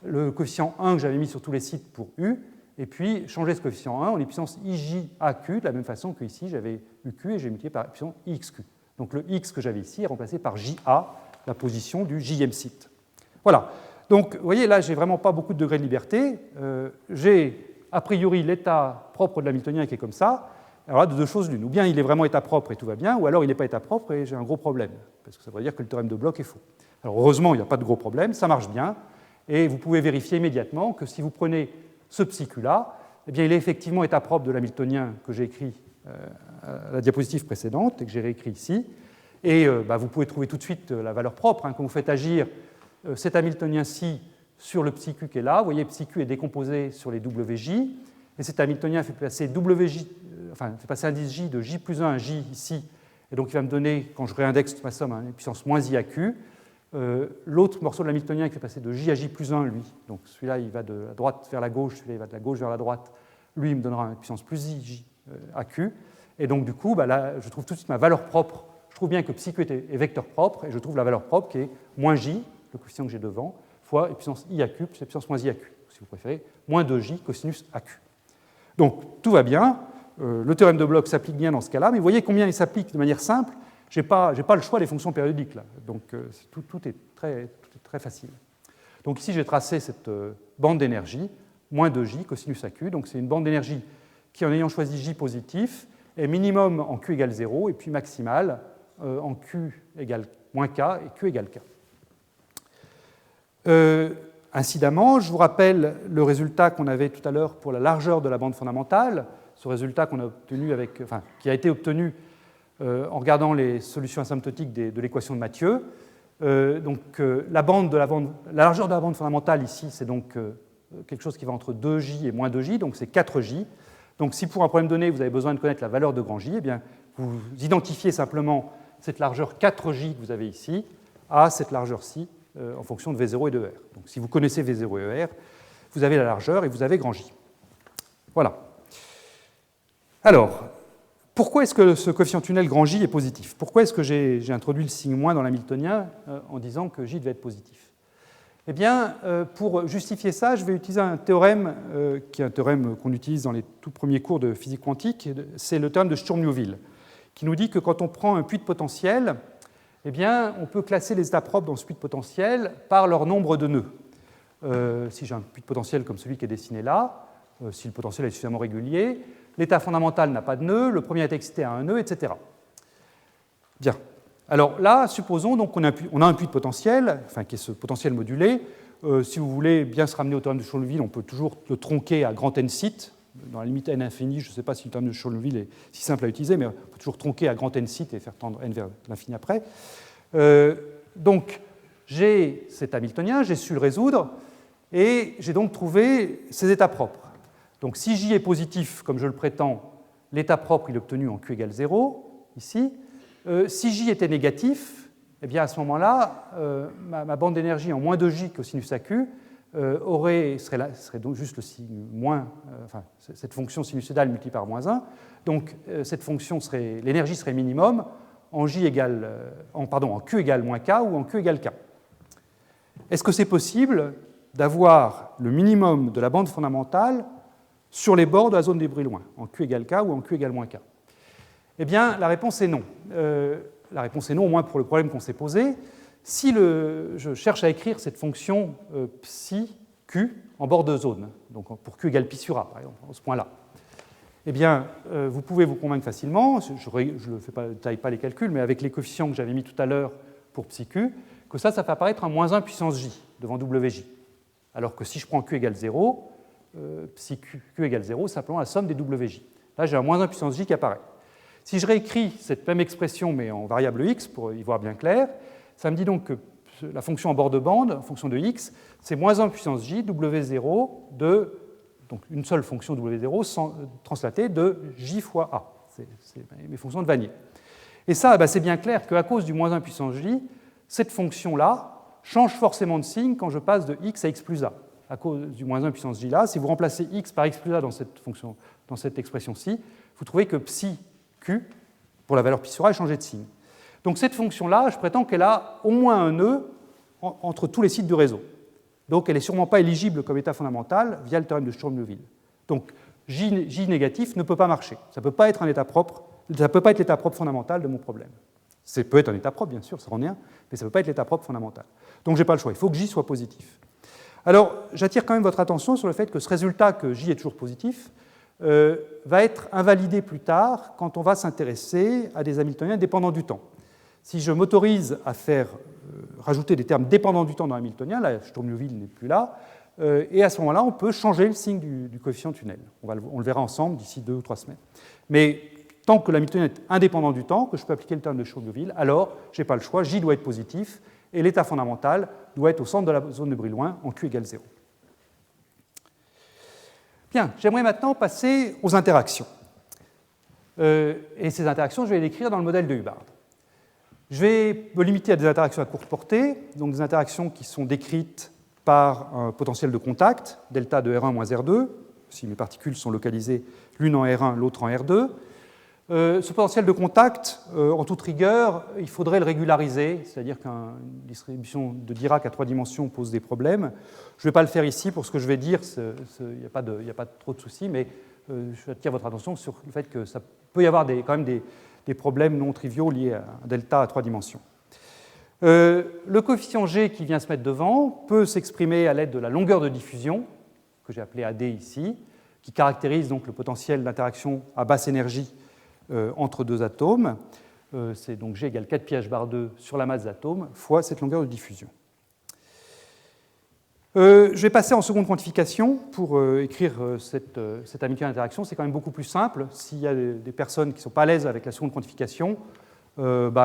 le coefficient 1 que j'avais mis sur tous les sites pour u, et puis changer ce coefficient 1 en les puissances ijaq, de la même façon qu'ici, j'avais uq et j'ai multiplié par la puissance ixq. Donc, le x que j'avais ici est remplacé par ja, la position du jème site. Voilà. Donc, vous voyez, là, je n'ai vraiment pas beaucoup de degrés de liberté. J'ai, a priori, l'état propre de l'hamiltonien qui est comme ça. Alors là, de deux choses l'une. Ou bien il est vraiment état propre et tout va bien, ou alors il n'est pas état propre et j'ai un gros problème. Parce que ça veut dire que le théorème de Bloch est faux. Alors, heureusement, il n'y a pas de gros problème, ça marche bien. Et vous pouvez vérifier immédiatement que si vous prenez ce ψq-là, eh bien, il est effectivement état propre de l'hamiltonien que j'ai écrit à la diapositive précédente et que j'ai réécrit ici. Et vous pouvez trouver tout de suite la valeur propre. Quand vous faites agir cet hamiltonien-ci sur le ψq qui est là, vous voyez, ψq est décomposé sur les wj, et cet hamiltonien fait passer fait passer indice j de j plus 1 à j ici, et donc il va me donner, quand je réindexe ma somme, une puissance moins i à q. L'autre morceau de l'hamiltonien qui fait passer de j à j plus 1, lui, donc celui-là il va de la droite vers la gauche, celui-là il va de la gauche vers la droite, lui il me donnera une puissance plus i j à q, et donc du coup, là, je trouve tout de suite ma valeur propre. Je trouve bien que ψq est vecteur propre, et je trouve la valeur propre qui est moins j, le coefficient que j'ai devant, fois la puissance i à q plus la puissance moins i à q, si vous préférez, moins 2j cosinus aq. Donc tout va bien, le théorème de Bloch s'applique bien dans ce cas-là, mais vous voyez combien il s'applique de manière simple. Je n'ai pas le choix des fonctions périodiques, là, donc tout est très facile. Donc ici, j'ai tracé cette bande d'énergie, moins 2j cosinus aq, donc c'est une bande d'énergie qui, en ayant choisi j positif, est minimum en q égale 0, et puis maximale en q égale moins k et q égale k. Incidemment, je vous rappelle le résultat qu'on avait tout à l'heure pour la largeur de la bande fondamentale, ce résultat qu'on a obtenu qui a été obtenu en regardant les solutions asymptotiques de l'équation de Mathieu. La largeur de la bande fondamentale ici, c'est donc quelque chose qui va entre 2j et moins 2j, donc c'est 4j. Donc si pour un problème donné, vous avez besoin de connaître la valeur de grand j, eh bien, vous identifiez simplement cette largeur 4j que vous avez ici à cette largeur-ci en fonction de V0 et de R. Donc si vous connaissez V0 et R, vous avez la largeur et vous avez grand J. Voilà. Alors, pourquoi est-ce que ce coefficient tunnel grand J est positif? Pourquoi est-ce que j'ai introduit le signe moins dans l'hamiltonien en disant que J devait être positif? Eh bien, pour justifier ça, je vais utiliser un théorème qui est un théorème qu'on utilise dans les tout premiers cours de physique quantique. C'est le théorème de Sturm-Liouville, qui nous dit que quand on prend un puits de potentiel, eh bien, on peut classer les états propres dans ce puits de potentiel par leur nombre de nœuds. si j'ai un puits de potentiel comme celui qui est dessiné là, si le potentiel est suffisamment régulier, l'état fondamental n'a pas de nœud, le premier est excité à un nœud, etc. Bien. Alors là, supposons donc qu'on a un puits de potentiel, enfin, qui est ce potentiel modulé. Si vous voulez bien se ramener au théorème de Schoenville, on peut toujours le tronquer à grand n sites. Dans la limite n infinie, je ne sais pas si le théorème de Schoenville est si simple à utiliser, mais on peut toujours tronquer à grand n sites et faire tendre n vers l'infini après. Donc, j'ai cet Hamiltonien, j'ai su le résoudre, et j'ai donc trouvé ses états propres. Donc, si J est positif, comme je le prétends, l'état propre il est obtenu en Q égale 0, ici. Si J était négatif, eh bien à ce moment-là, ma bande d'énergie en moins 2J cosinus AQ serait donc juste le signe moins, enfin, cette fonction sinusoïdale multipliée par moins 1. Donc cette fonction l'énergie serait minimum en Q égale moins K ou en Q égale K. Est-ce que c'est possible d'avoir le minimum de la bande fondamentale sur les bords de la zone des bruits loints, en Q égale K ou en Q égale moins K? Eh bien, la réponse est non. La réponse est non, au moins pour le problème qu'on s'est posé. Si je cherche à écrire cette fonction psi Q en bord de zone, donc pour Q égale pi sur A, par exemple, à ce point-là, eh bien, vous pouvez vous convaincre facilement, je ne détaille pas les calculs, mais avec les coefficients que j'avais mis tout à l'heure pour psi Q, que ça fait apparaître un moins 1 puissance J devant WJ. Alors que si je prends Q égale 0, psi Q égale 0, simplement la somme des WJ. Là, j'ai un moins 1 puissance J qui apparaît. Si je réécris cette même expression, mais en variable x, pour y voir bien clair, ça me dit donc que la fonction en bord de bande, en fonction de x, c'est moins 1 puissance j, w0 de, donc une seule fonction w0 translatée de j fois a. C'est mes fonctions de Wannier. Et ça, c'est bien clair qu'à cause du moins 1 puissance j, cette fonction-là change forcément de signe quand je passe de x à x plus a. À cause du moins 1 puissance j là, si vous remplacez x par x plus a dans cette expression-ci, vous trouvez que psi Q, pour la valeur pi sur A, est changé de signe. Donc cette fonction-là, je prétends qu'elle a au moins un nœud entre tous les sites du réseau. Donc elle n'est sûrement pas éligible comme état fondamental via le théorème de Sturm-Liouville. Donc J négatif ne peut pas marcher. Ça ne peut pas être un état propre, ça ne peut pas être l'état propre fondamental de mon problème. Ça peut être un état propre, bien sûr, ça rend rien, mais ça ne peut pas être l'état propre fondamental. Donc je n'ai pas le choix, il faut que J soit positif. Alors j'attire quand même votre attention sur le fait que ce résultat, que J est toujours positif, va être invalidé plus tard quand on va s'intéresser à des Hamiltoniens dépendants du temps. Si je m'autorise à faire rajouter des termes dépendants du temps dans Hamiltonien, là, Sturm-Liouville n'est plus là, et à ce moment-là, on peut changer le signe du coefficient tunnel. On le verra ensemble d'ici 2 ou 3 semaines. Mais tant que l'Hamiltonien est indépendant du temps, que je peux appliquer le terme de Sturm-Liouville, alors je n'ai pas le choix, J doit être positif, et l'état fondamental doit être au centre de la zone de bruit loin en Q égale 0. Bien, j'aimerais maintenant passer aux interactions. Et ces interactions, je vais les décrire dans le modèle de Hubbard. Je vais me limiter à des interactions à courte portée, donc des interactions qui sont décrites par un potentiel de contact, delta de R1 moins R2, si mes particules sont localisées l'une en R1, l'autre en R2. Ce potentiel de contact, en toute rigueur, il faudrait le régulariser, c'est-à-dire qu'une distribution de Dirac à 3 dimensions pose des problèmes. Je ne vais pas le faire ici pour ce que je vais dire, il n'y a pas trop de soucis, mais j'attire votre attention sur le fait que ça peut y avoir quand même des problèmes non triviaux liés à un delta à 3 dimensions. Le coefficient G qui vient se mettre devant peut s'exprimer à l'aide de la longueur de diffusion, que j'ai appelée AD ici, qui caractérise donc le potentiel d'interaction à basse énergie entre deux atomes. C'est donc G égale 4 pi h bar 2 sur la masse d'atomes fois cette longueur de diffusion. Je vais passer en seconde quantification pour écrire cette Hamiltonienne d'interaction. C'est quand même beaucoup plus simple. S'il y a des personnes qui ne sont pas à l'aise avec la seconde quantification, vous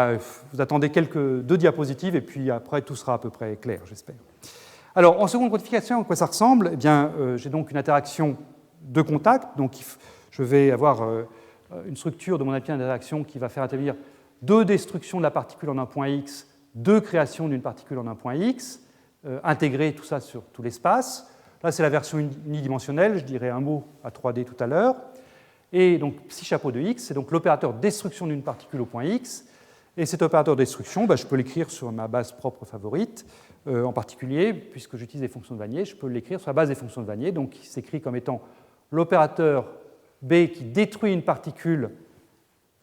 attendez 2 diapositives et puis après tout sera à peu près clair, j'espère. Alors en seconde quantification, à quoi ça ressemble? Eh bien, j'ai donc une interaction de contact. Donc je vais avoir une structure de mon Hamiltonienne d'interaction qui va faire intervenir 2 destructions de la particule en un point X, 2 créations d'une particule en un point X, intégrer tout ça sur tout l'espace. Là, c'est la version unidimensionnelle, je dirais un mot à 3D tout à l'heure. Et donc, psi chapeau de X, c'est donc l'opérateur destruction d'une particule au point X. Et cet opérateur destruction, je peux l'écrire sur ma base propre favorite. En particulier, puisque j'utilise des fonctions de Wannier, je peux l'écrire sur la base des fonctions de Wannier. Donc, il s'écrit comme étant l'opérateur B qui détruit une particule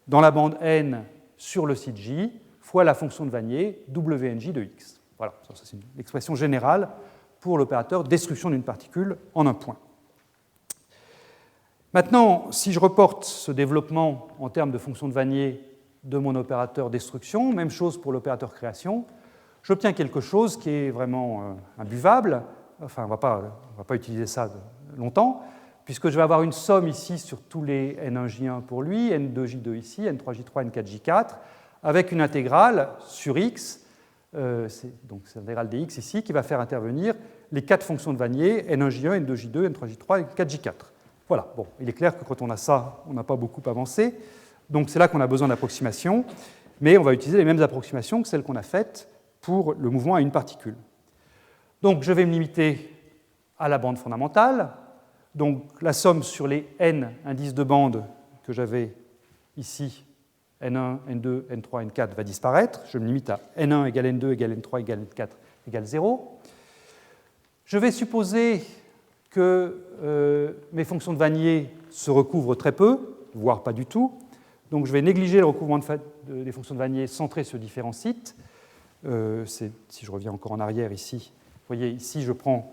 dans la bande N sur le site J, fois la fonction de Wannier, WNJ de X. Voilà, ça c'est une expression générale pour l'opérateur destruction d'une particule en un point. Maintenant, si je reporte ce développement en termes de fonction de Wannier de mon opérateur destruction, même chose pour l'opérateur création, j'obtiens quelque chose qui est vraiment imbuvable. Enfin, on ne va pas utiliser ça longtemps, puisque je vais avoir une somme ici sur tous les N1J1 pour lui, N2J2 ici, N3J3, N4J4, avec une intégrale sur x, donc c'est l'intégrale dx ici, qui va faire intervenir les 4 fonctions de Wannier, N1J1, N2J2, N3J3 et N4J4. Voilà, bon, il est clair que quand on a ça, on n'a pas beaucoup avancé, donc c'est là qu'on a besoin d'approximations, mais on va utiliser les mêmes approximations que celles qu'on a faites pour le mouvement à une particule. Donc je vais me limiter à la bande fondamentale. Donc la somme sur les n indices de bande que j'avais ici, N1, N2, N3, N4, va disparaître. Je me limite à N1 égale N2 égale N3 égale N4 égale 0. Je vais supposer que mes fonctions de Wannier se recouvrent très peu, voire pas du tout. Donc je vais négliger le recouvrement des fonctions de Wannier centrées sur différents sites. Si je reviens encore en arrière ici, vous voyez, ici je prends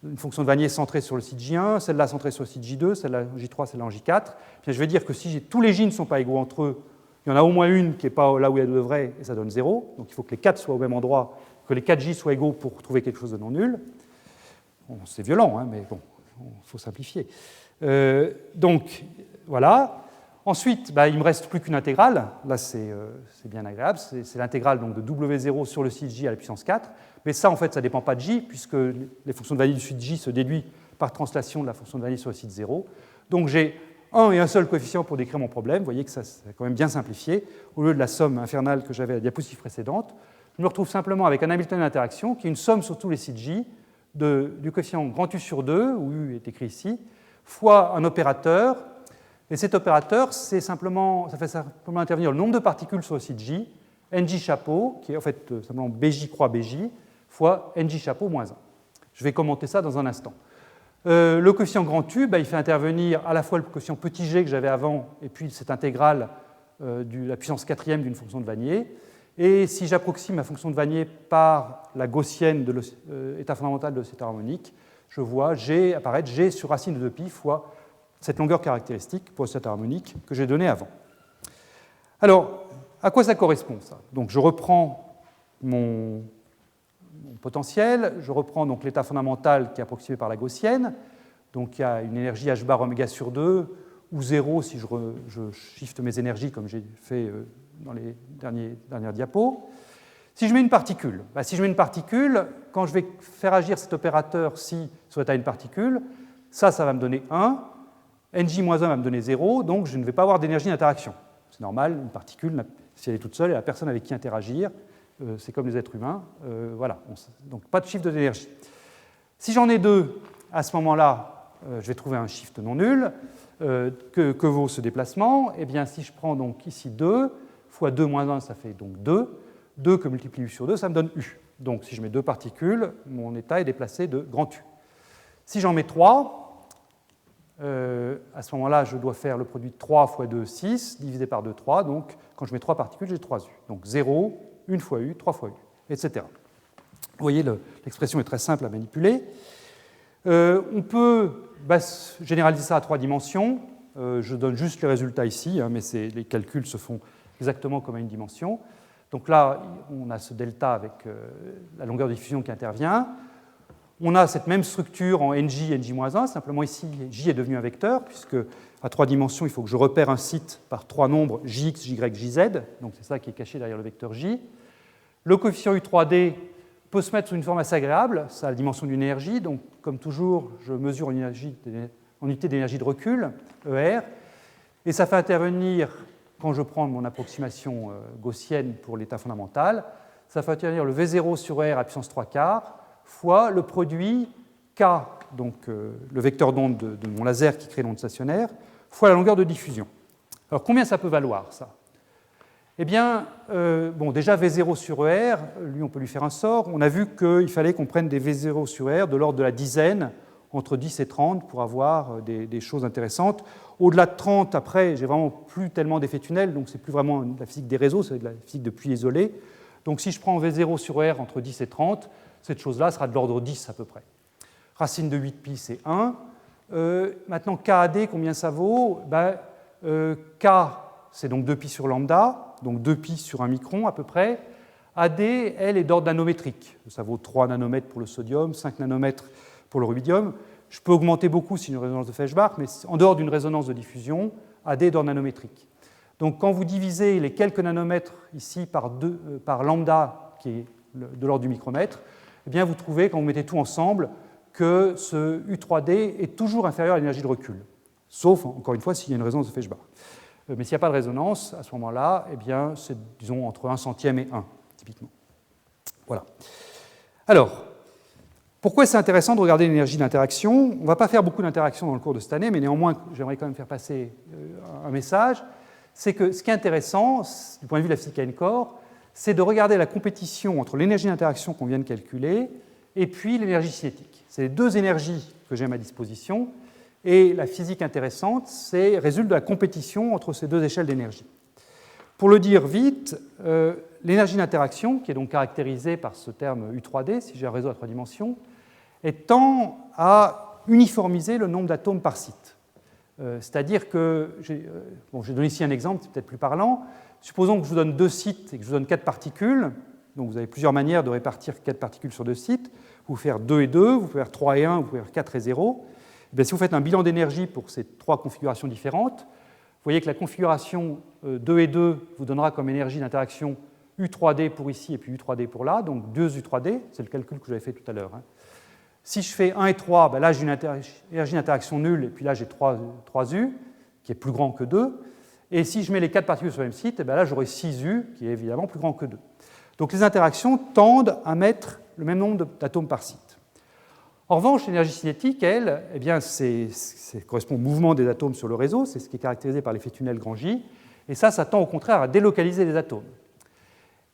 une fonction de Wannier centrée sur le site J1, celle-là centrée sur le site J2, celle-là en J3, celle-là en J4. Puis je vais dire que si tous les J ne sont pas égaux entre eux, il y en a au moins une qui n'est pas là où elle devrait, et ça donne 0. Donc il faut que les 4 soient au même endroit, que les 4 J soient égaux pour trouver quelque chose de non nul. Bon, c'est violent, hein, mais bon, il faut simplifier. Donc voilà. Ensuite, il ne me reste plus qu'une intégrale. Là, c'est bien agréable. C'est l'intégrale donc, de W0 sur le site J à la puissance 4. Mais ça, en fait, ça ne dépend pas de J, puisque les fonctions de Wannier du site J se déduisent par translation de la fonction de Wannier sur le site 0. Donc j'ai un et un seul coefficient pour décrire mon problème. Vous voyez que ça, c'est quand même bien simplifié. Au lieu de la somme infernale que j'avais à la diapositive précédente, je me retrouve simplement avec un Hamiltonien d'interaction qui est une somme sur tous les sites J du coefficient grand U sur 2, où U est écrit ici, fois un opérateur. Et cet opérateur, ça fait simplement intervenir le nombre de particules sur le site J, NJ chapeau, qui est en fait simplement BJ croix BJ, fois NJ chapeau moins 1. Je vais commenter ça dans un instant. Le coefficient grand U, il fait intervenir à la fois le coefficient petit g que j'avais avant, et puis cette intégrale de la puissance quatrième d'une fonction de Wannier. Et si j'approxime ma fonction de Wannier par la gaussienne de l'état fondamental de cet harmonique, je vois G apparaître G sur racine de 2π fois cette longueur caractéristique pour cet harmonique que j'ai donné avant. Alors, à quoi ça correspond, ça? Donc, je reprends mon potentiel, je reprends donc l'état fondamental qui est approximé par la gaussienne. Donc, il y a une énergie h bar oméga sur 2, ou 0 si je shift mes énergies comme j'ai fait dans les dernières diapos. Si je mets une particule, quand je vais faire agir cet opérateur si sur l'état d'une particule, ça va me donner 1, NJ-1 va me donner 0, donc je ne vais pas avoir d'énergie d'interaction. C'est normal, une particule, si elle est toute seule, elle n'a personne avec qui interagir, c'est comme les êtres humains, voilà, donc pas de shift d'énergie. Si j'en ai deux, à ce moment-là, je vais trouver un shift non nul, que vaut ce déplacement? Eh bien, si je prends donc ici 2, fois 2 moins 1, ça fait donc 2, 2 que multiplie U sur 2, ça me donne U. Donc si je mets deux particules, mon état est déplacé de grand U. Si j'en mets 3, à ce moment-là, je dois faire le produit de 3 fois 2, 6, divisé par 2, 3. Donc, quand je mets 3 particules, j'ai 3 U. Donc 0, 1 fois U, 3 fois U, etc. Vous voyez, l'expression est très simple à manipuler. On peut généraliser ça à 3 dimensions. Je donne juste les résultats ici, mais les calculs se font exactement comme à une dimension. Donc là, on a ce delta avec la longueur de diffusion qui intervient. On a cette même structure en NJ, NJ-1, simplement ici, J est devenu un vecteur, puisque à 3 dimensions, il faut que je repère un site par 3 nombres Jx, Jy, Jz, donc c'est ça qui est caché derrière le vecteur J. Le coefficient U3D peut se mettre sous une forme assez agréable, ça a la dimension d'une énergie, donc comme toujours, je mesure en unité d'énergie de recul, ER, et ça fait intervenir, quand je prends mon approximation gaussienne pour l'état fondamental, ça fait intervenir le V0 sur R à puissance 3 quarts, fois le produit K, donc le vecteur d'onde de mon laser qui crée l'onde stationnaire, fois la longueur de diffusion. Alors combien ça peut valoir, ça? Eh bien, déjà V0 sur ER, lui on peut lui faire un sort. On a vu qu'il fallait qu'on prenne des V0 sur R de l'ordre de la dizaine, entre 10 et 30, pour avoir des choses intéressantes. Au-delà de 30, après, j'ai vraiment plus tellement d'effets tunnels, donc c'est plus vraiment de la physique des réseaux, c'est de la physique de puits isolés. Donc si je prends V0 sur R entre 10 et 30, cette chose-là sera de l'ordre 10 à peu près. Racine de 8pi, c'est 1. Maintenant, KAD, combien ça vaut? K, c'est donc 2pi sur lambda, donc 2pi sur 1 micron à peu près. AD, elle, est d'ordre nanométrique. Ça vaut 3 nanomètres pour le sodium, 5 nanomètres pour le rubidium. Je peux augmenter beaucoup si c'est une résonance de Feshbach, mais en dehors d'une résonance de diffusion, AD est d'ordre nanométrique. Donc quand vous divisez les quelques nanomètres ici par lambda, qui est de l'ordre du micromètre, eh bien vous trouvez, quand vous mettez tout ensemble, que ce U3D est toujours inférieur à l'énergie de recul. Sauf, encore une fois, s'il y a une résonance de Feshbach. Mais s'il n'y a pas de résonance, à ce moment-là, eh bien c'est, disons, entre 1 centième et 1, typiquement. Voilà. Alors, pourquoi c'est intéressant de regarder l'énergie d'interaction? On ne va pas faire beaucoup d'interactions dans le cours de cette année, mais néanmoins, j'aimerais quand même faire passer un message. C'est que ce qui est intéressant, du point de vue de la physique N-core, c'est de regarder la compétition entre l'énergie d'interaction qu'on vient de calculer et puis l'énergie cinétique. C'est les deux énergies que j'ai à ma disposition, et la physique intéressante, c'est résulte de la compétition entre ces deux échelles d'énergie. Pour le dire vite, l'énergie d'interaction, qui est donc caractérisée par ce terme U3D, si j'ai un réseau à 3 dimensions, tend à uniformiser le nombre d'atomes par site. C'est-à-dire que, j'ai donné ici un exemple, c'est peut-être plus parlant. Supposons que je vous donne 2 sites et que je vous donne 4 particules. Donc vous avez plusieurs manières de répartir 4 particules sur 2 sites. Vous pouvez faire 2 et 2, vous pouvez faire 3 et 1, vous pouvez faire 4 et 0. Et bien, si vous faites un bilan d'énergie pour ces 3 configurations différentes, vous voyez que la configuration 2 et 2 vous donnera comme énergie d'interaction U3D pour ici et puis U3D pour là, donc 2 U3D, c'est le calcul que j'avais fait tout à l'heure. Si je fais 1 et 3, là j'ai une énergie d'interaction nulle, et puis là j'ai 3 U, qui est plus grand que 2. Et si je mets les 4 particules sur le même site, là j'aurai 6 U, qui est évidemment plus grand que 2. Donc les interactions tendent à mettre le même nombre d'atomes par site. En revanche, l'énergie cinétique, elle, eh bien, ça correspond au mouvement des atomes sur le réseau, c'est ce qui est caractérisé par l'effet tunnel grand J, et ça tend au contraire à délocaliser les atomes.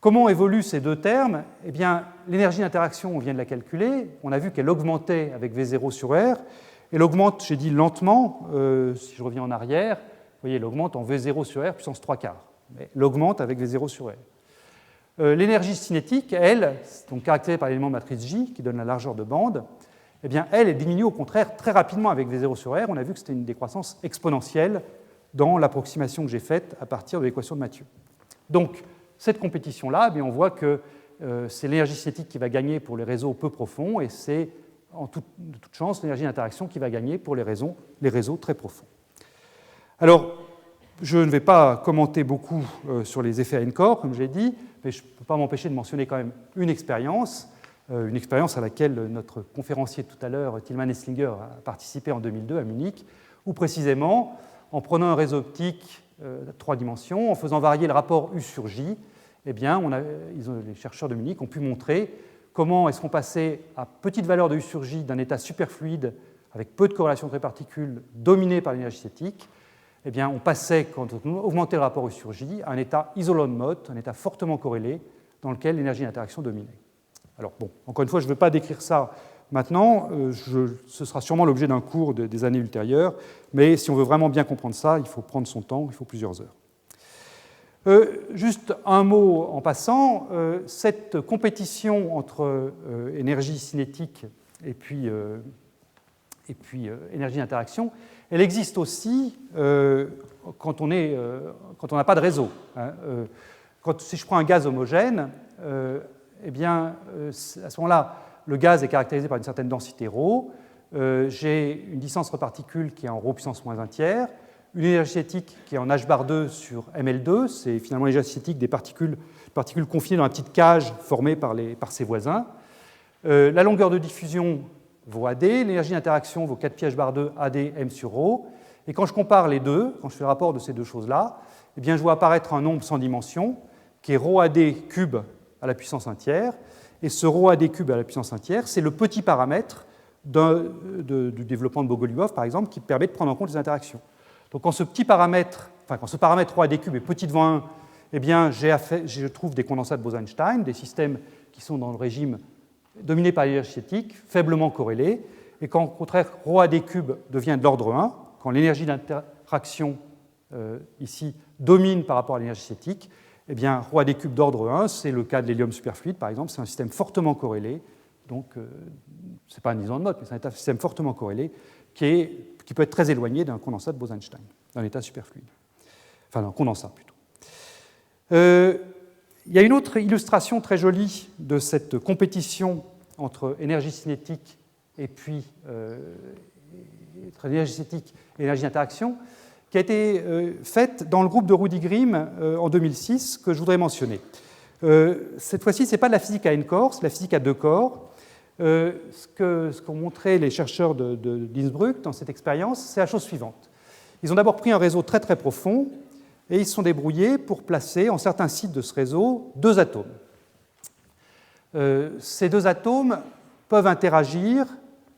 Comment évoluent ces deux termes? Eh bien, l'énergie d'interaction, on vient de la calculer, on a vu qu'elle augmentait avec V0 sur R, elle augmente, j'ai dit lentement, si je reviens en arrière, vous voyez, elle augmente en V0 sur R puissance 3/4, mais elle augmente avec V0 sur R. L'énergie cinétique, elle, donc caractérisée par l'élément de matrice J, qui donne la largeur de bande, eh bien, elle diminue au contraire très rapidement avec V0 sur R. On a vu que c'était une décroissance exponentielle dans l'approximation que j'ai faite à partir de l'équation de Mathieu. Donc, cette compétition-là, eh on voit que c'est l'énergie cinétique qui va gagner pour les réseaux peu profonds et c'est de toute chance l'énergie d'interaction qui va gagner pour les réseaux très profonds. Alors, je ne vais pas commenter beaucoup sur les effets à N-core, comme je l'ai dit, mais je ne peux pas m'empêcher de mentionner quand même une expérience à laquelle notre conférencier tout à l'heure, Tilman Esslinger, a participé en 2002 à Munich, où précisément, en prenant un réseau optique à 3 dimensions, en faisant varier le rapport U sur J, eh bien, les chercheurs de Munich ont pu montrer comment est-ce qu'on passait à petite valeur de U sur J d'un état superfluide avec peu de corrélation entre les particules dominé par l'énergie cinétique. Eh bien, on passait, quand on augmentait le rapport U sur J, à un état isolon mode, un état fortement corrélé dans lequel l'énergie d'interaction dominait. Alors, bon, encore une fois, je ne veux pas décrire ça maintenant, ce sera sûrement l'objet d'un cours des années ultérieures, mais si on veut vraiment bien comprendre ça, il faut prendre son temps, il faut plusieurs heures. Juste un mot en passant, cette compétition entre énergie cinétique et puis énergie d'interaction, elle existe aussi quand on n'a pas de réseau. Si je prends un gaz homogène, eh bien, à ce moment-là, le gaz est caractérisé par une certaine densité ρ. J'ai une distance entre particules qui est en ρ puissance moins 1 tiers, une énergie cinétique qui est en h bar 2 sur ml2, c'est finalement l'énergie cinétique des particules confinées dans la petite cage formée par ses voisins. La longueur de diffusion vaut AD, l'énergie d'interaction vaut 4 pi h bar 2 AD m sur ρ. Et quand je compare les deux, quand je fais le rapport de ces deux choses-là, eh bien, je vois apparaître un nombre sans dimension qui est ρAD cube à la puissance 1 tiers. Et ce ρAD cube à la puissance 1 tiers, c'est le petit paramètre du développement de Bogoliubov, par exemple, qui permet de prendre en compte les interactions. Donc quand ce paramètre ρAD cube est petit devant 1, eh bien, je trouve des condensats de Bose-Einstein, des systèmes qui sont dans le régime dominé par l'énergie cinétique, faiblement corrélés. Et quand, au contraire, ρAD cube devient de l'ordre 1, quand l'énergie d'interaction ici domine par rapport à l'énergie cinétique, eh bien, ρAD cube d'ordre 1, c'est le cas de l'hélium superfluide, par exemple, c'est un système fortement corrélé donc ce n'est pas un isolant de mode, mais c'est un état système fortement corrélé qui peut être très éloigné d'un condensat de Bose-Einstein, d'un état superfluide. Enfin, d'un condensat plutôt. Il y a une autre illustration très jolie de cette compétition entre énergie cinétique et puis énergie cinétique et énergie d'interaction, qui a été faite dans le groupe de Rudy Grimm en 2006, que je voudrais mentionner. Cette fois-ci, ce n'est pas de la physique à n corps, c'est de la physique à 2 corps. Ce qu'ont montré les chercheurs d'Innsbruck dans cette expérience, c'est la chose suivante. Ils ont d'abord pris un réseau très très profond et ils se sont débrouillés pour placer en certains sites de ce réseau 2 atomes. Ces 2 atomes peuvent interagir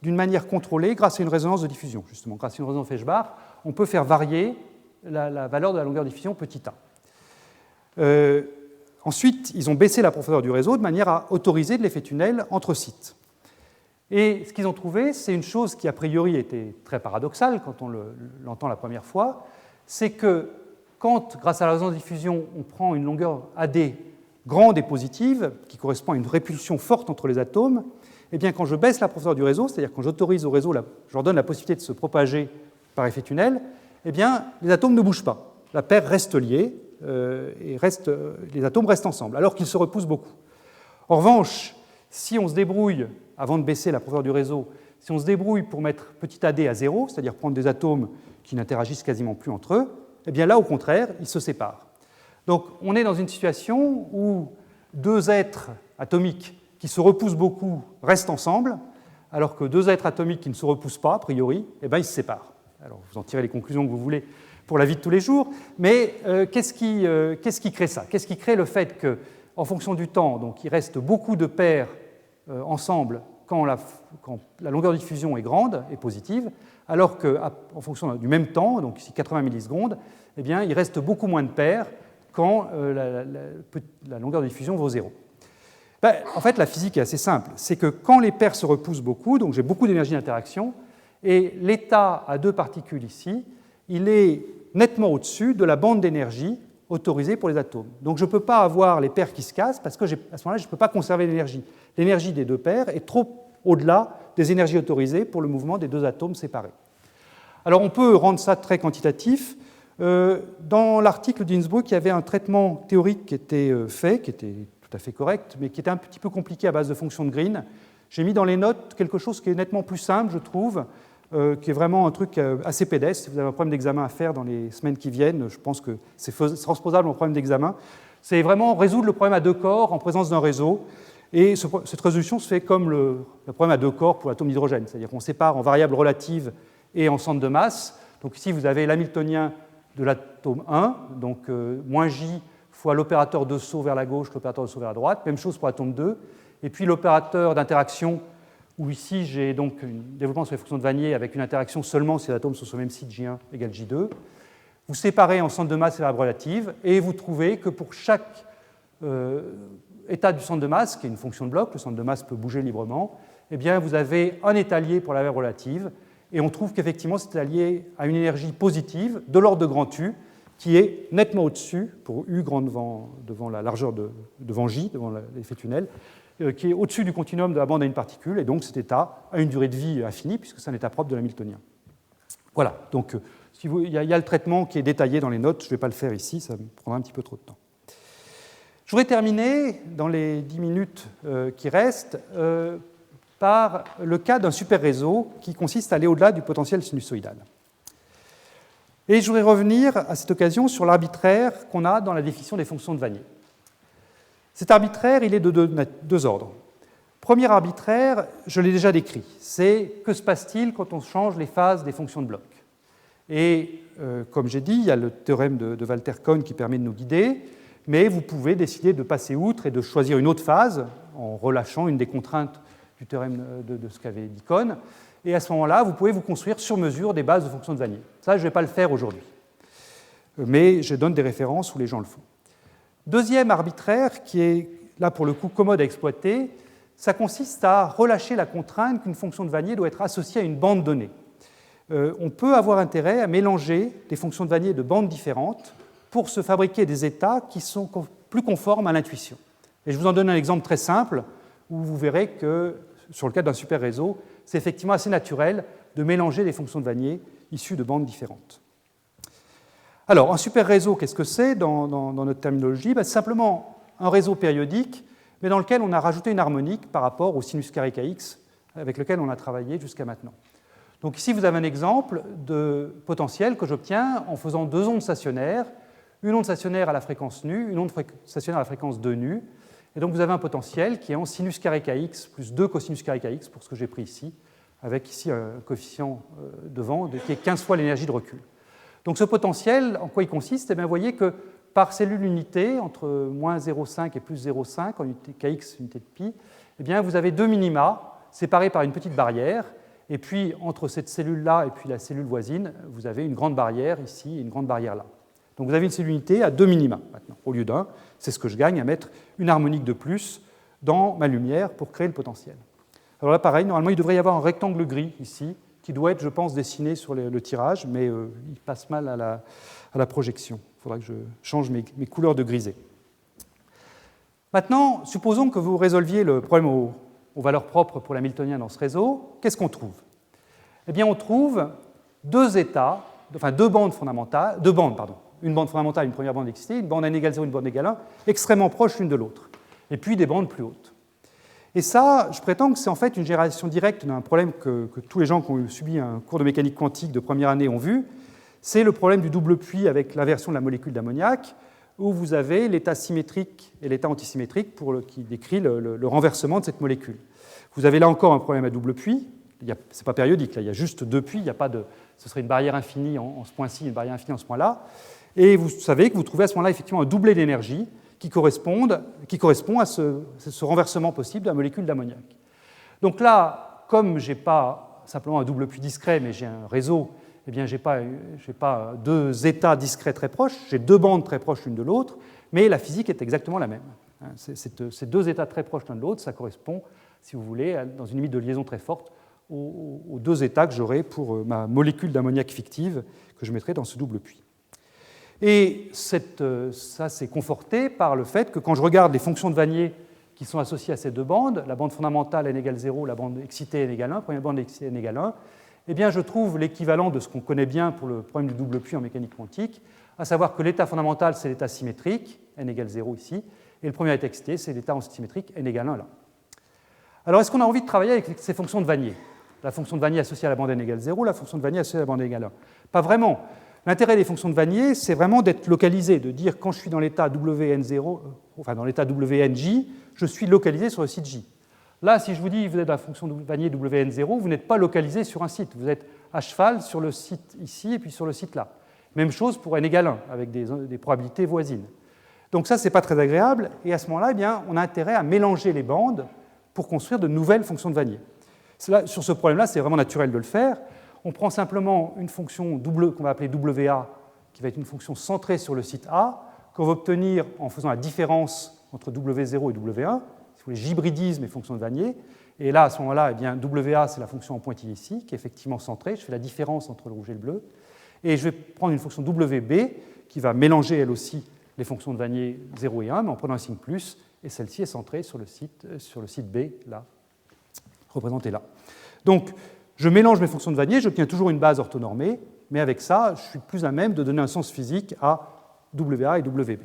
d'une manière contrôlée grâce à une résonance de diffusion. Justement, grâce à une résonance Feshbach, on peut faire varier la valeur de la longueur de diffusion petit a. Ensuite, ils ont baissé la profondeur du réseau de manière à autoriser de l'effet tunnel entre sites. Et ce qu'ils ont trouvé, c'est une chose qui a priori était très paradoxale quand on l'entend la première fois, c'est que quand, grâce à la résonance de diffusion, on prend une longueur AD grande et positive, qui correspond à une répulsion forte entre les atomes, eh bien, quand je baisse la profondeur du réseau, c'est-à-dire quand j'autorise au réseau, je leur donne la possibilité de se propager par effet tunnel, eh bien, les atomes ne bougent pas. La paire reste liée et les atomes restent ensemble, alors qu'ils se repoussent beaucoup. En revanche, si on se débrouille, avant de baisser la profondeur du réseau, si on se débrouille pour mettre petit AD à 0, c'est-à-dire prendre des atomes qui n'interagissent quasiment plus entre eux, eh bien là, au contraire, ils se séparent. Donc, on est dans une situation où 2 êtres atomiques qui se repoussent beaucoup restent ensemble, alors que 2 êtres atomiques qui ne se repoussent pas, a priori, eh bien, ils se séparent. Alors, vous en tirez les conclusions que vous voulez pour la vie de tous les jours, mais qu'est-ce qui crée ça? Qu'est-ce qui crée le fait qu'en fonction du temps, donc, il reste beaucoup de paires ensemble quand la longueur de diffusion est grande et positive, alors qu'en fonction du même temps, donc ici 80 millisecondes, eh bien, il reste beaucoup moins de paires quand la longueur de diffusion vaut 0. En fait, la physique est assez simple. C'est que quand les paires se repoussent beaucoup, donc j'ai beaucoup d'énergie d'interaction, et l'état à 2 particules ici, il est nettement au-dessus de la bande d'énergie autorisée pour les atomes. Donc je ne peux pas avoir les paires qui se cassent parce qu'à ce moment-là, je ne peux pas conserver l'énergie. L'énergie des 2 paires est trop au-delà des énergies autorisées pour le mouvement des 2 atomes séparés. Alors on peut rendre ça très quantitatif. Dans l'article d'Innsbruck, il y avait un traitement théorique qui était fait, qui était tout à fait correct, mais qui était un petit peu compliqué à base de fonctions de Green. J'ai mis dans les notes quelque chose qui est nettement plus simple, je trouve, qui est vraiment un truc assez pédestre. Si vous avez un problème d'examen à faire dans les semaines qui viennent, je pense que c'est transposable en problème d'examen. C'est vraiment résoudre le problème à 2 corps en présence d'un réseau. Et cette résolution se fait comme le problème à 2 corps pour l'atome d'hydrogène, c'est-à-dire qu'on sépare en variables relatives et en centre de masse. Donc ici, vous avez l'hamiltonien de l'atome 1, donc moins J fois l'opérateur de saut vers la gauche, l'opérateur de saut vers la droite. Même chose pour l'atome 2. Et puis l'opérateur d'interaction, où ici j'ai donc un développement sur les fonctions de Wannier avec une interaction seulement si les atomes sont sur le même site J1 égale J2. Vous séparez en centre de masse et variable relative, et vous trouvez que pour chaque état du centre de masse, qui est une fonction de bloc, le centre de masse peut bouger librement, eh bien vous avez un état lié pour la variable relative, et on trouve qu'effectivement c'est lié à une énergie positive de l'ordre de grand U, qui est nettement au-dessus, pour U grand devant la largeur devant J, devant l'effet tunnel, qui est au-dessus du continuum de la bande à une particule, et donc cet état a une durée de vie infinie, puisque c'est un état propre de l'hamiltonien. Voilà, donc il y a le traitement qui est détaillé dans les notes, je ne vais pas le faire ici, ça me prendra un petit peu trop de temps. Je voudrais terminer, dans les 10 minutes qui restent, par le cas d'un super réseau qui consiste à aller au-delà du potentiel sinusoïdal. Et je voudrais revenir à cette occasion sur l'arbitraire qu'on a dans la définition des fonctions de Wannier. Cet arbitraire, il est de 2 ordres. Premier arbitraire, je l'ai déjà décrit, c'est que se passe-t-il quand on change les phases des fonctions de bloc. Et comme j'ai dit, il y a le théorème de Walter-Kohn qui permet de nous guider, mais vous pouvez décider de passer outre et de choisir une autre phase en relâchant une des contraintes du théorème de ce qu'avait dit Kohn. Et à ce moment-là, vous pouvez vous construire sur mesure des bases de fonctions de Wannier. Ça, je ne vais pas le faire aujourd'hui, mais je donne des références où les gens le font. Deuxième arbitraire, qui est là pour le coup commode à exploiter, ça consiste à relâcher la contrainte qu'une fonction de Wannier doit être associée à une bande donnée. On peut avoir intérêt à mélanger des fonctions de Wannier de bandes différentes pour se fabriquer des états qui sont plus conformes à l'intuition. Et je vous en donne un exemple très simple où vous verrez que sur le cadre d'un super réseau, c'est effectivement assez naturel de mélanger des fonctions de Wannier issues de bandes différentes. Alors, un super réseau, qu'est-ce que c'est dans notre terminologie? C'est simplement un réseau périodique, mais dans lequel on a rajouté une harmonique par rapport au sinus carré kx avec lequel on a travaillé jusqu'à maintenant. Donc ici, vous avez un exemple de potentiel que j'obtiens en faisant deux ondes stationnaires, une onde stationnaire à la fréquence nu, une onde stationnaire à la fréquence 2 nu. Et donc vous avez un potentiel qui est en sinus carré kx plus 2 cosinus carré kx pour ce que j'ai pris ici, avec ici un coefficient devant qui est 15 fois l'énergie de recul. Donc ce potentiel, en quoi il consiste? Eh bien, vous voyez que par cellule unité, entre moins 0,5 et plus 0,5 en unité kx, unité de pi, eh bien, vous avez deux minima séparés par une petite barrière. Et puis, entre cette cellule-là et puis la cellule voisine, vous avez une grande barrière ici et une grande barrière là. Donc vous avez une cellule unité à deux minima maintenant, au lieu d'un. C'est ce que je gagne à mettre une harmonique de plus dans ma lumière pour créer le potentiel. Alors là, pareil, normalement, il devrait y avoir un rectangle gris ici, qui doit être, je pense, dessiné sur le tirage, mais il passe mal à la projection. Il faudra que je change mes couleurs de grisé. Maintenant, supposons que vous résolviez le problème aux valeurs propres pour l'hamiltonien dans ce réseau. Qu'est-ce qu'on trouve? Eh bien, on trouve deux bandes fondamentales, une bande fondamentale, une première bande d'excité, une bande n égale 0, une bande égale 1, extrêmement proches l'une de l'autre, et puis des bandes plus hautes. Et ça, je prétends que c'est en fait une génération directe d'un problème que tous les gens qui ont subi un cours de mécanique quantique de première année ont vu, c'est le problème du double puits avec l'inversion de la molécule d'ammoniac, où vous avez l'état symétrique et l'état antisymétrique qui décrit le renversement de cette molécule. Vous avez là encore un problème à double puits, ce n'est pas périodique, là, il y a juste deux puits, ce serait une barrière infinie en ce point-ci, une barrière infinie en ce point-là, et vous savez que vous trouvez à ce moment-là effectivement un doublet d'énergie qui correspond à ce renversement possible de la molécule d'ammoniac. Donc là, comme je n'ai pas simplement un double puits discret, mais j'ai un réseau, eh bien, je n'ai pas deux états discrets très proches, j'ai deux bandes très proches l'une de l'autre, mais la physique est exactement la même. Ces deux états très proches l'un de l'autre, ça correspond, si vous voulez, dans une limite de liaison très forte, aux deux états que j'aurai pour ma molécule d'ammoniac fictive que je mettrai dans ce double puits. Et ça, c'est conforté par le fait que quand je regarde les fonctions de Wannier qui sont associées à ces deux bandes, la bande fondamentale n égale 0, la bande excitée n égale 1, première bande excitée n égale 1, eh bien, je trouve l'équivalent de ce qu'on connaît bien pour le problème du double puits en mécanique quantique, à savoir que l'état fondamental, c'est l'état symétrique, n égale 0 ici, et le premier état excité, c'est l'état antisymétrique, n égale 1 là. Alors, est-ce qu'on a envie de travailler avec ces fonctions de Wannier? La fonction de Wannier associée à la bande n égale 0, la fonction de Wannier associée à la bande n égale 1? Pas vraiment. L'intérêt des fonctions de Wannier, c'est vraiment d'être localisé, de dire quand je suis dans l'état Wn0, enfin dans l'état Wnj, je suis localisé sur le site J. Là, si je vous dis que vous êtes dans la fonction de Wannier Wn0, vous n'êtes pas localisé sur un site, vous êtes à cheval sur le site ici et puis sur le site là. Même chose pour n égale 1, avec des probabilités voisines. Donc ça, ce n'est pas très agréable, et à ce moment-là, eh bien, on a intérêt à mélanger les bandes pour construire de nouvelles fonctions de Wannier. Sur ce problème-là, c'est vraiment naturel de le faire. On prend simplement une fonction qu'on va appeler WA, qui va être une fonction centrée sur le site A, qu'on va obtenir en faisant la différence entre W0 et W1. Si vous voulez, j'hybridise mes fonctions de Wannier. Et là, à ce moment-là, eh bien, WA, c'est la fonction en pointillé ici, qui est effectivement centrée. Je fais la différence entre le rouge et le bleu. Et je vais prendre une fonction WB, qui va mélanger elle aussi les fonctions de Wannier 0 et 1, mais en prenant un signe plus. Et celle-ci est centrée sur le site B, là, représenté là. Donc, je mélange mes fonctions de Wannier, j'obtiens toujours une base orthonormée, mais avec ça, je suis plus à même de donner un sens physique à WA et WB.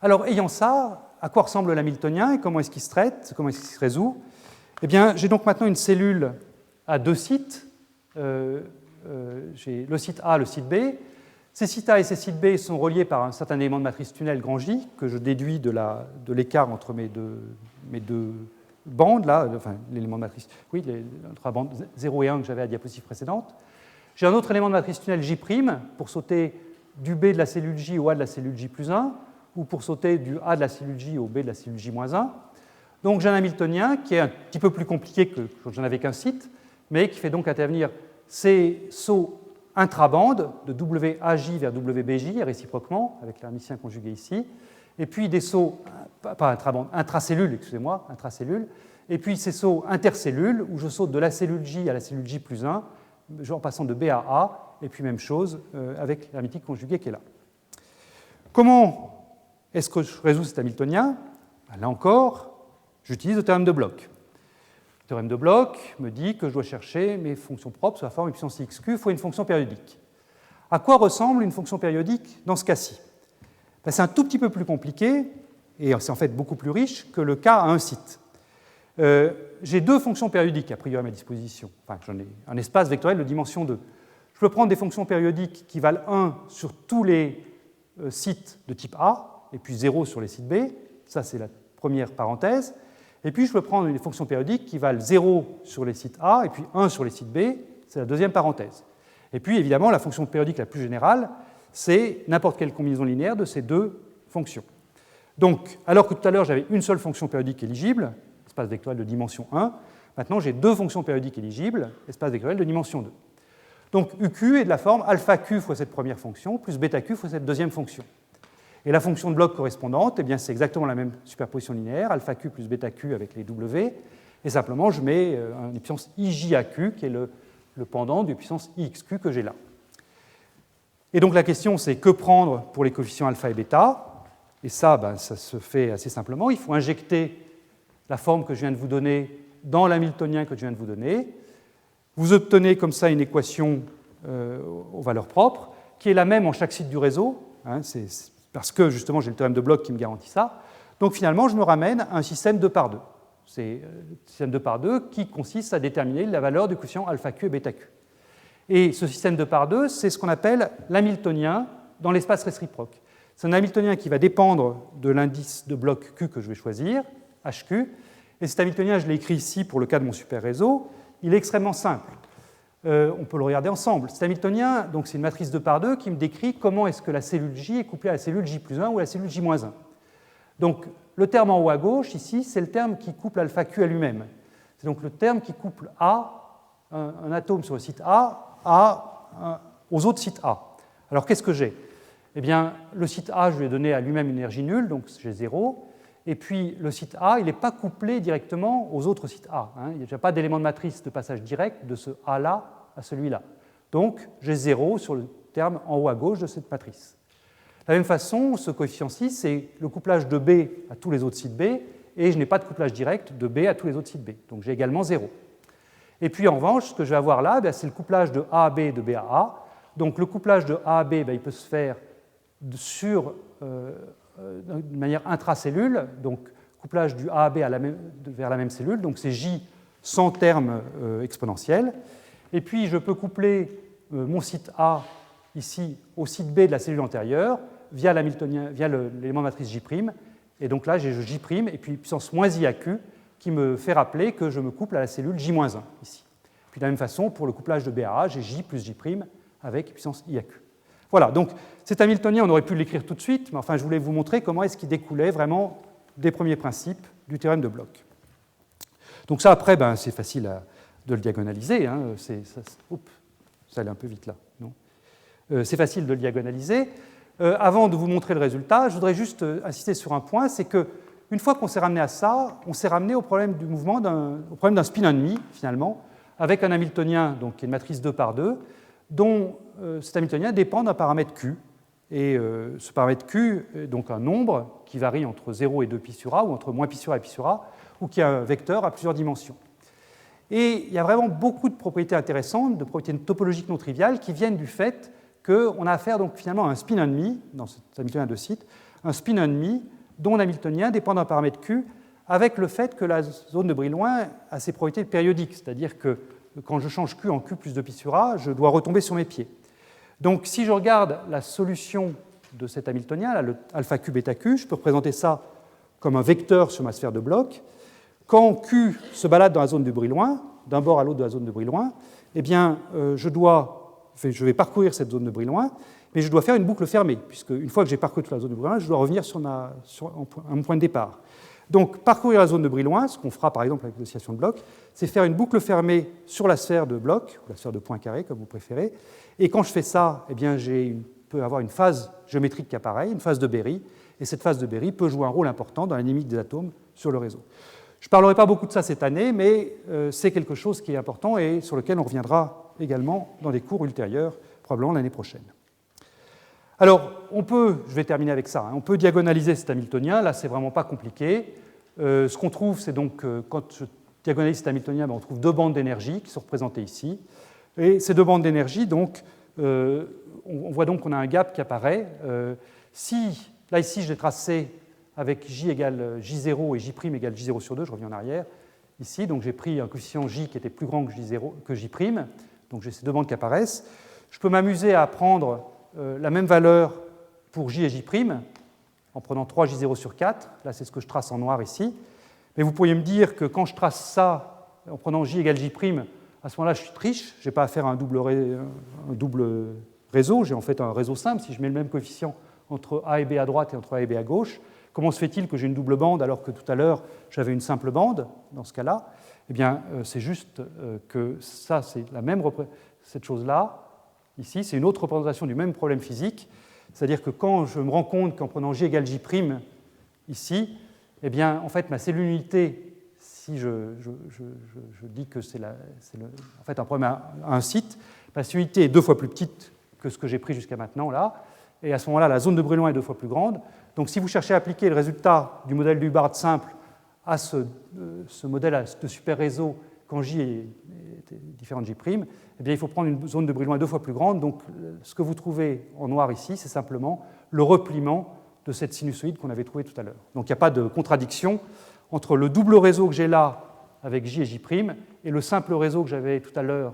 Alors, ayant ça, à quoi ressemble l'hamiltonien et comment est-ce qu'il se traite, comment est-ce qu'il se résout? Eh bien, j'ai donc maintenant une cellule à deux sites. J'ai le site A, le site B. Ces sites A et ces sites B sont reliés par un certain élément de matrice tunnel grand J que je déduis de l'écart entre mes deux bandes, là, enfin l'élément de matrice, oui, entre la bande 0 et 1 que j'avais à la diapositive précédente. J'ai un autre élément de matrice tunnel J' pour sauter du B de la cellule J au A de la cellule J plus 1, ou pour sauter du A de la cellule J au B de la cellule J moins 1. Donc j'ai un hamiltonien qui est un petit peu plus compliqué que quand j'en avais qu'un site, mais qui fait donc intervenir ces sauts intrabandes de WAJ vers WBJ réciproquement, avec l'hermicien conjugué ici, et puis des sauts, pas intrabandes, intracellules, excusez-moi, intracellules, et puis ces sauts intercellules, où je saute de la cellule J à la cellule J plus 1, en passant de B à A, et puis même chose avec l'hermétique conjuguée qui est là. Comment est-ce que je résous cet hamiltonien? Là encore, j'utilise le théorème de Bloch. théorème de Bloch me dit que je dois chercher mes fonctions propres sous la forme puissance xq fois une fonction périodique. À quoi ressemble une fonction périodique dans ce cas-ci? Ben, c'est un tout petit peu plus compliqué, et c'est en fait beaucoup plus riche que le cas à un site. J'ai deux fonctions périodiques a priori à ma disposition. Enfin, j'en ai un espace vectoriel de dimension 2. Je peux prendre des fonctions périodiques qui valent 1 sur tous les sites de type A, et puis 0 sur les sites B. Ça, c'est la première parenthèse. Et puis, je peux prendre des fonctions périodiques qui valent 0 sur les sites A, et puis 1 sur les sites B. C'est la deuxième parenthèse. Et puis, évidemment, la fonction périodique la plus générale, c'est n'importe quelle combinaison linéaire de ces deux fonctions. Donc, alors que tout à l'heure, j'avais une seule fonction périodique éligible, espace vectoriel de dimension 1, maintenant, j'ai deux fonctions périodiques éligibles, espace vectoriel de dimension 2. Donc, UQ est de la forme alpha Q fois cette première fonction, plus bêta Q fois cette deuxième fonction. Et la fonction de Bloch correspondante, eh bien, c'est exactement la même superposition linéaire, alpha Q plus bêta Q avec les W, et simplement, je mets une puissance IJAQ, qui est le pendant du puissance IXQ que j'ai là. Et donc, la question, c'est que prendre pour les coefficients alpha et bêta? Et ça, ben, ça se fait assez simplement. Il faut injecter la forme que je viens de vous donner dans l'hamiltonien que je viens de vous donner. Vous obtenez comme ça une équation aux valeurs propres, qui est la même en chaque site du réseau, hein, c'est parce que justement j'ai le théorème de Bloch qui me garantit ça. Donc finalement, je me ramène à un système 2 par 2. C'est un système 2 par 2 qui consiste à déterminer la valeur du quotient alpha Q et bêta Q. Et ce système 2 par 2, c'est ce qu'on appelle l'hamiltonien dans l'espace réciproque. C'est un hamiltonien qui va dépendre de l'indice de Bloch Q que je vais choisir, HQ. Et cet hamiltonien, je l'ai écrit ici pour le cas de mon super réseau. Il est extrêmement simple. On peut le regarder ensemble. Cet hamiltonien, donc c'est une matrice 2 par 2 qui me décrit comment est-ce que la cellule J est couplée à la cellule J plus 1 ou à la cellule J moins 1. Donc le terme en haut à gauche, ici, c'est le terme qui couple alpha Q à lui-même. C'est donc le terme qui couple A, un atome sur le site A, aux autres sites A. Alors qu'est-ce que j'ai? Eh bien, le site A, je lui ai donné à lui-même une énergie nulle, donc j'ai 0. Et puis le site A, il n'est pas couplé directement aux autres sites A. Hein. Il n'y a pas d'élément de matrice de passage direct de ce A-là à celui-là. Donc j'ai 0 sur le terme en haut à gauche de cette matrice. De la même façon, ce coefficient-ci, c'est le couplage de B à tous les autres sites B, et je n'ai pas de couplage direct de B à tous les autres sites B. Donc j'ai également 0. Et puis en revanche, ce que je vais avoir là, c'est le couplage de A à B et de B à A. Donc le couplage de A à B, il peut se faire de manière intracellule, donc couplage du A à B vers la même cellule, donc c'est J sans terme exponentiel. Et puis je peux coupler mon site A ici au site B de la cellule antérieure via l'élément de matrice J', et donc là j'ai J' et puis puissance moins IAQ qui me fait rappeler que je me couple à la cellule J-1 ici. Puis de la même façon, pour le couplage de B à A, j'ai J plus J' avec puissance IAQ. Voilà, donc cet hamiltonien, on aurait pu l'écrire tout de suite, mais enfin je voulais vous montrer comment est-ce qu'il découlait vraiment des premiers principes du théorème de Bloch. Donc ça, après, c'est facile de le diagonaliser. Hein, ça allait un peu vite là, non? C'est facile de le diagonaliser. Avant de vous montrer le résultat, je voudrais juste insister sur un point, c'est qu'une fois qu'on s'est ramené à ça, on s'est ramené au problème du mouvement, au problème d'un spin-and-me, finalement, avec un hamiltonien, donc, qui est une matrice 2 par 2, dont cet hamiltonien dépend d'un paramètre Q. Et ce paramètre Q est donc un nombre qui varie entre 0 et 2π sur A, ou entre moins π sur A et π sur A, ou qui est un vecteur à plusieurs dimensions. Et il y a vraiment beaucoup de propriétés intéressantes, de propriétés topologiques non triviales, qui viennent du fait qu'on a affaire donc finalement à un spin-and-me, dans cet hamiltonien de site, un spin-and-me dont l'hamiltonien dépend d'un paramètre Q, avec le fait que la zone de Brillouin a ses propriétés périodiques, c'est-à-dire que quand je change Q en Q plus 2π sur A, je dois retomber sur mes pieds. Donc si je regarde la solution de cet hamiltonien, là, le alpha Q bêta Q, je peux représenter ça comme un vecteur sur ma sphère de Bloch. Quand Q se balade dans la zone de Brillouin, d'un bord à l'autre de la zone de Brillouin, eh bien, je vais parcourir cette zone de Brillouin, mais je dois faire une boucle fermée, puisque une fois que j'ai parcouru toute la zone de Brillouin, je dois revenir sur un point de départ. Donc, parcourir la zone de Brillouin, ce qu'on fera par exemple avec l'oscillation de Bloch, c'est faire une boucle fermée sur la sphère de Bloch, ou la sphère de Poincaré, comme vous préférez. Et quand je fais ça, eh bien, peut avoir une phase géométrique qui apparaît, une phase de Berry, et cette phase de Berry peut jouer un rôle important dans la dynamique des atomes sur le réseau. Je ne parlerai pas beaucoup de ça cette année, mais c'est quelque chose qui est important et sur lequel on reviendra également dans des cours ultérieurs, probablement l'année prochaine. Alors, je vais terminer avec ça, on peut diagonaliser cet hamiltonien, là c'est vraiment pas compliqué. Ce qu'on trouve, c'est donc quand je diagonaliste hamiltonien, on trouve deux bandes d'énergie qui sont représentées ici. Et ces deux bandes d'énergie, donc, on voit donc qu'on a un gap qui apparaît. Là, ici, je l'ai tracé avec J égale J0 et J' égale J0 sur 2, je reviens en arrière. Ici, donc j'ai pris un coefficient J qui était plus grand que J', donc j'ai ces deux bandes qui apparaissent. Je peux m'amuser à prendre la même valeur pour J et J', en prenant 3 J0 sur 4. Là, c'est ce que je trace en noir ici. Mais vous pourriez me dire que quand je trace ça en prenant J égale J', à ce moment-là, je suis triche. Je n'ai pas à faire un double réseau. J'ai en fait un réseau simple. Si je mets le même coefficient entre A et B à droite et entre A et B à gauche, comment se fait-il que j'ai une double bande alors que tout à l'heure, j'avais une simple bande dans ce cas-là? Eh bien, c'est juste que ça, c'est cette chose-là. Ici, c'est une autre représentation du même problème physique. C'est-à-dire que quand je me rends compte qu'en prenant J égale J' ici, eh bien, en fait, ma cellule unité, si je dis que c'est en fait un problème à un site, ma cellule unité est 2 fois plus petite que ce que j'ai pris jusqu'à maintenant, là. Et à ce moment-là, la zone de Brillouin est 2 fois plus grande. Donc, si vous cherchez à appliquer le résultat du modèle du Hubbard simple à ce modèle de super réseau quand J est différent de J', eh bien, il faut prendre une zone de Brillouin 2 fois plus grande. Donc, ce que vous trouvez en noir ici, c'est simplement le repliement de cette sinusoïde qu'on avait trouvée tout à l'heure. Donc, il n'y a pas de contradiction entre le double réseau que j'ai là avec J et J' et le simple réseau que j'avais tout à l'heure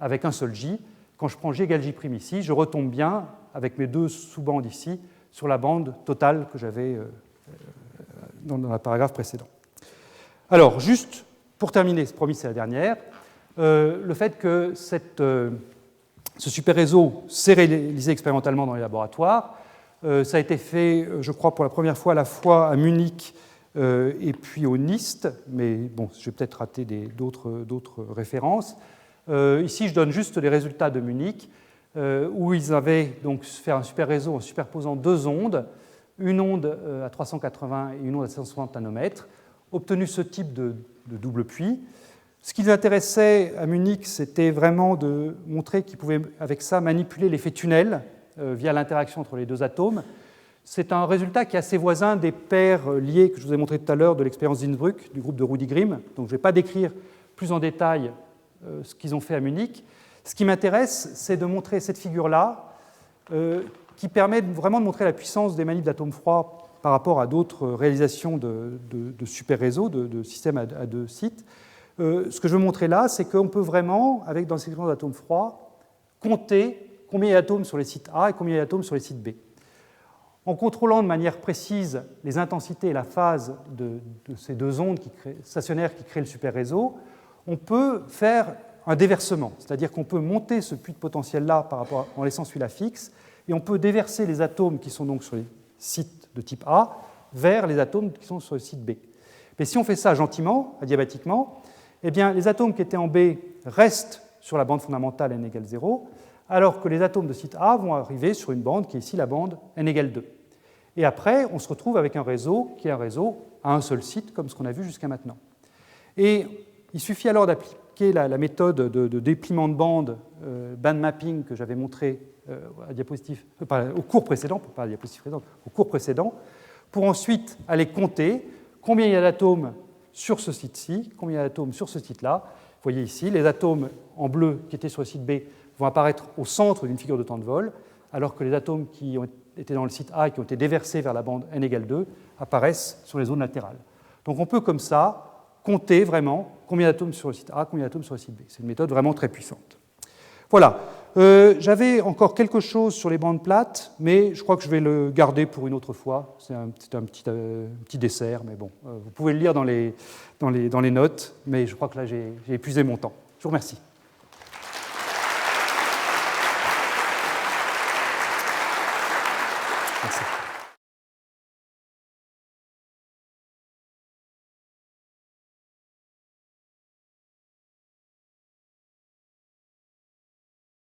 avec un seul J. Quand je prends J égale J' ici, je retombe bien avec mes deux sous-bandes ici sur la bande totale que j'avais dans le paragraphe précédent. Alors, juste pour terminer, promis, c'est la dernière, le fait que ce super réseau s'est réalisé expérimentalement dans les laboratoires, ça a été fait, je crois, pour la première fois à la fois à Munich et puis au NIST, mais bon, je vais peut-être rater d'autres références. Ici, je donne juste les résultats de Munich, où ils avaient donc fait un super réseau en superposant deux ondes, une onde à 380 et une onde à 760 nanomètres, obtenu ce type de double puits. Ce qui les intéressait à Munich, c'était vraiment de montrer qu'ils pouvaient, avec ça, manipuler l'effet tunnel via l'interaction entre les deux atomes. C'est un résultat qui est assez voisin des paires liées que je vous ai montré tout à l'heure de l'expérience d'Innsbruck, du groupe de Rudy Grimm. Donc je ne vais pas décrire plus en détail ce qu'ils ont fait à Munich. Ce qui m'intéresse, c'est de montrer cette figure-là, qui permet vraiment de montrer la puissance des manipes d'atomes froids par rapport à d'autres réalisations de super réseaux, de systèmes à deux sites. Ce que je veux montrer là, c'est qu'on peut vraiment, dans ces expériences d'atomes froids, compter combien il y a d'atomes sur les sites A et combien il y a d'atomes sur les sites B. En contrôlant de manière précise les intensités et la phase de ces deux ondes stationnaires qui créent le super réseau, on peut faire un déversement, c'est-à-dire qu'on peut monter ce puits de potentiel-là en laissant celui-là fixe, et on peut déverser les atomes qui sont donc sur les sites de type A vers les atomes qui sont sur le site B. Mais si on fait ça gentiment, adiabatiquement, eh bien, les atomes qui étaient en B restent sur la bande fondamentale n égale 0, alors que les atomes de site A vont arriver sur une bande qui est ici la bande n égale 2. Et après, on se retrouve avec un réseau qui est un réseau à un seul site, comme ce qu'on a vu jusqu'à maintenant. Et il suffit alors d'appliquer la méthode de dépliement de bande, band mapping, que j'avais montré au cours précédent, pas à la diapositive présente, au cours précédent, pour ensuite aller compter combien il y a d'atomes sur ce site-ci, combien il y a d'atomes sur ce site-là. Vous voyez ici, les atomes en bleu qui étaient sur le site B vont apparaître au centre d'une figure de temps de vol, alors que les atomes qui ont été dans le site A et qui ont été déversés vers la bande n égale 2 apparaissent sur les zones latérales. Donc on peut comme ça compter vraiment combien d'atomes sur le site A, combien d'atomes sur le site B. C'est une méthode vraiment très puissante. Voilà. J'avais encore quelque chose sur les bandes plates, mais je crois que je vais le garder pour une autre fois. C'est un petit dessert, mais bon, vous pouvez le lire dans les notes, mais je crois que là, j'ai épuisé mon temps. Je vous remercie. Merci.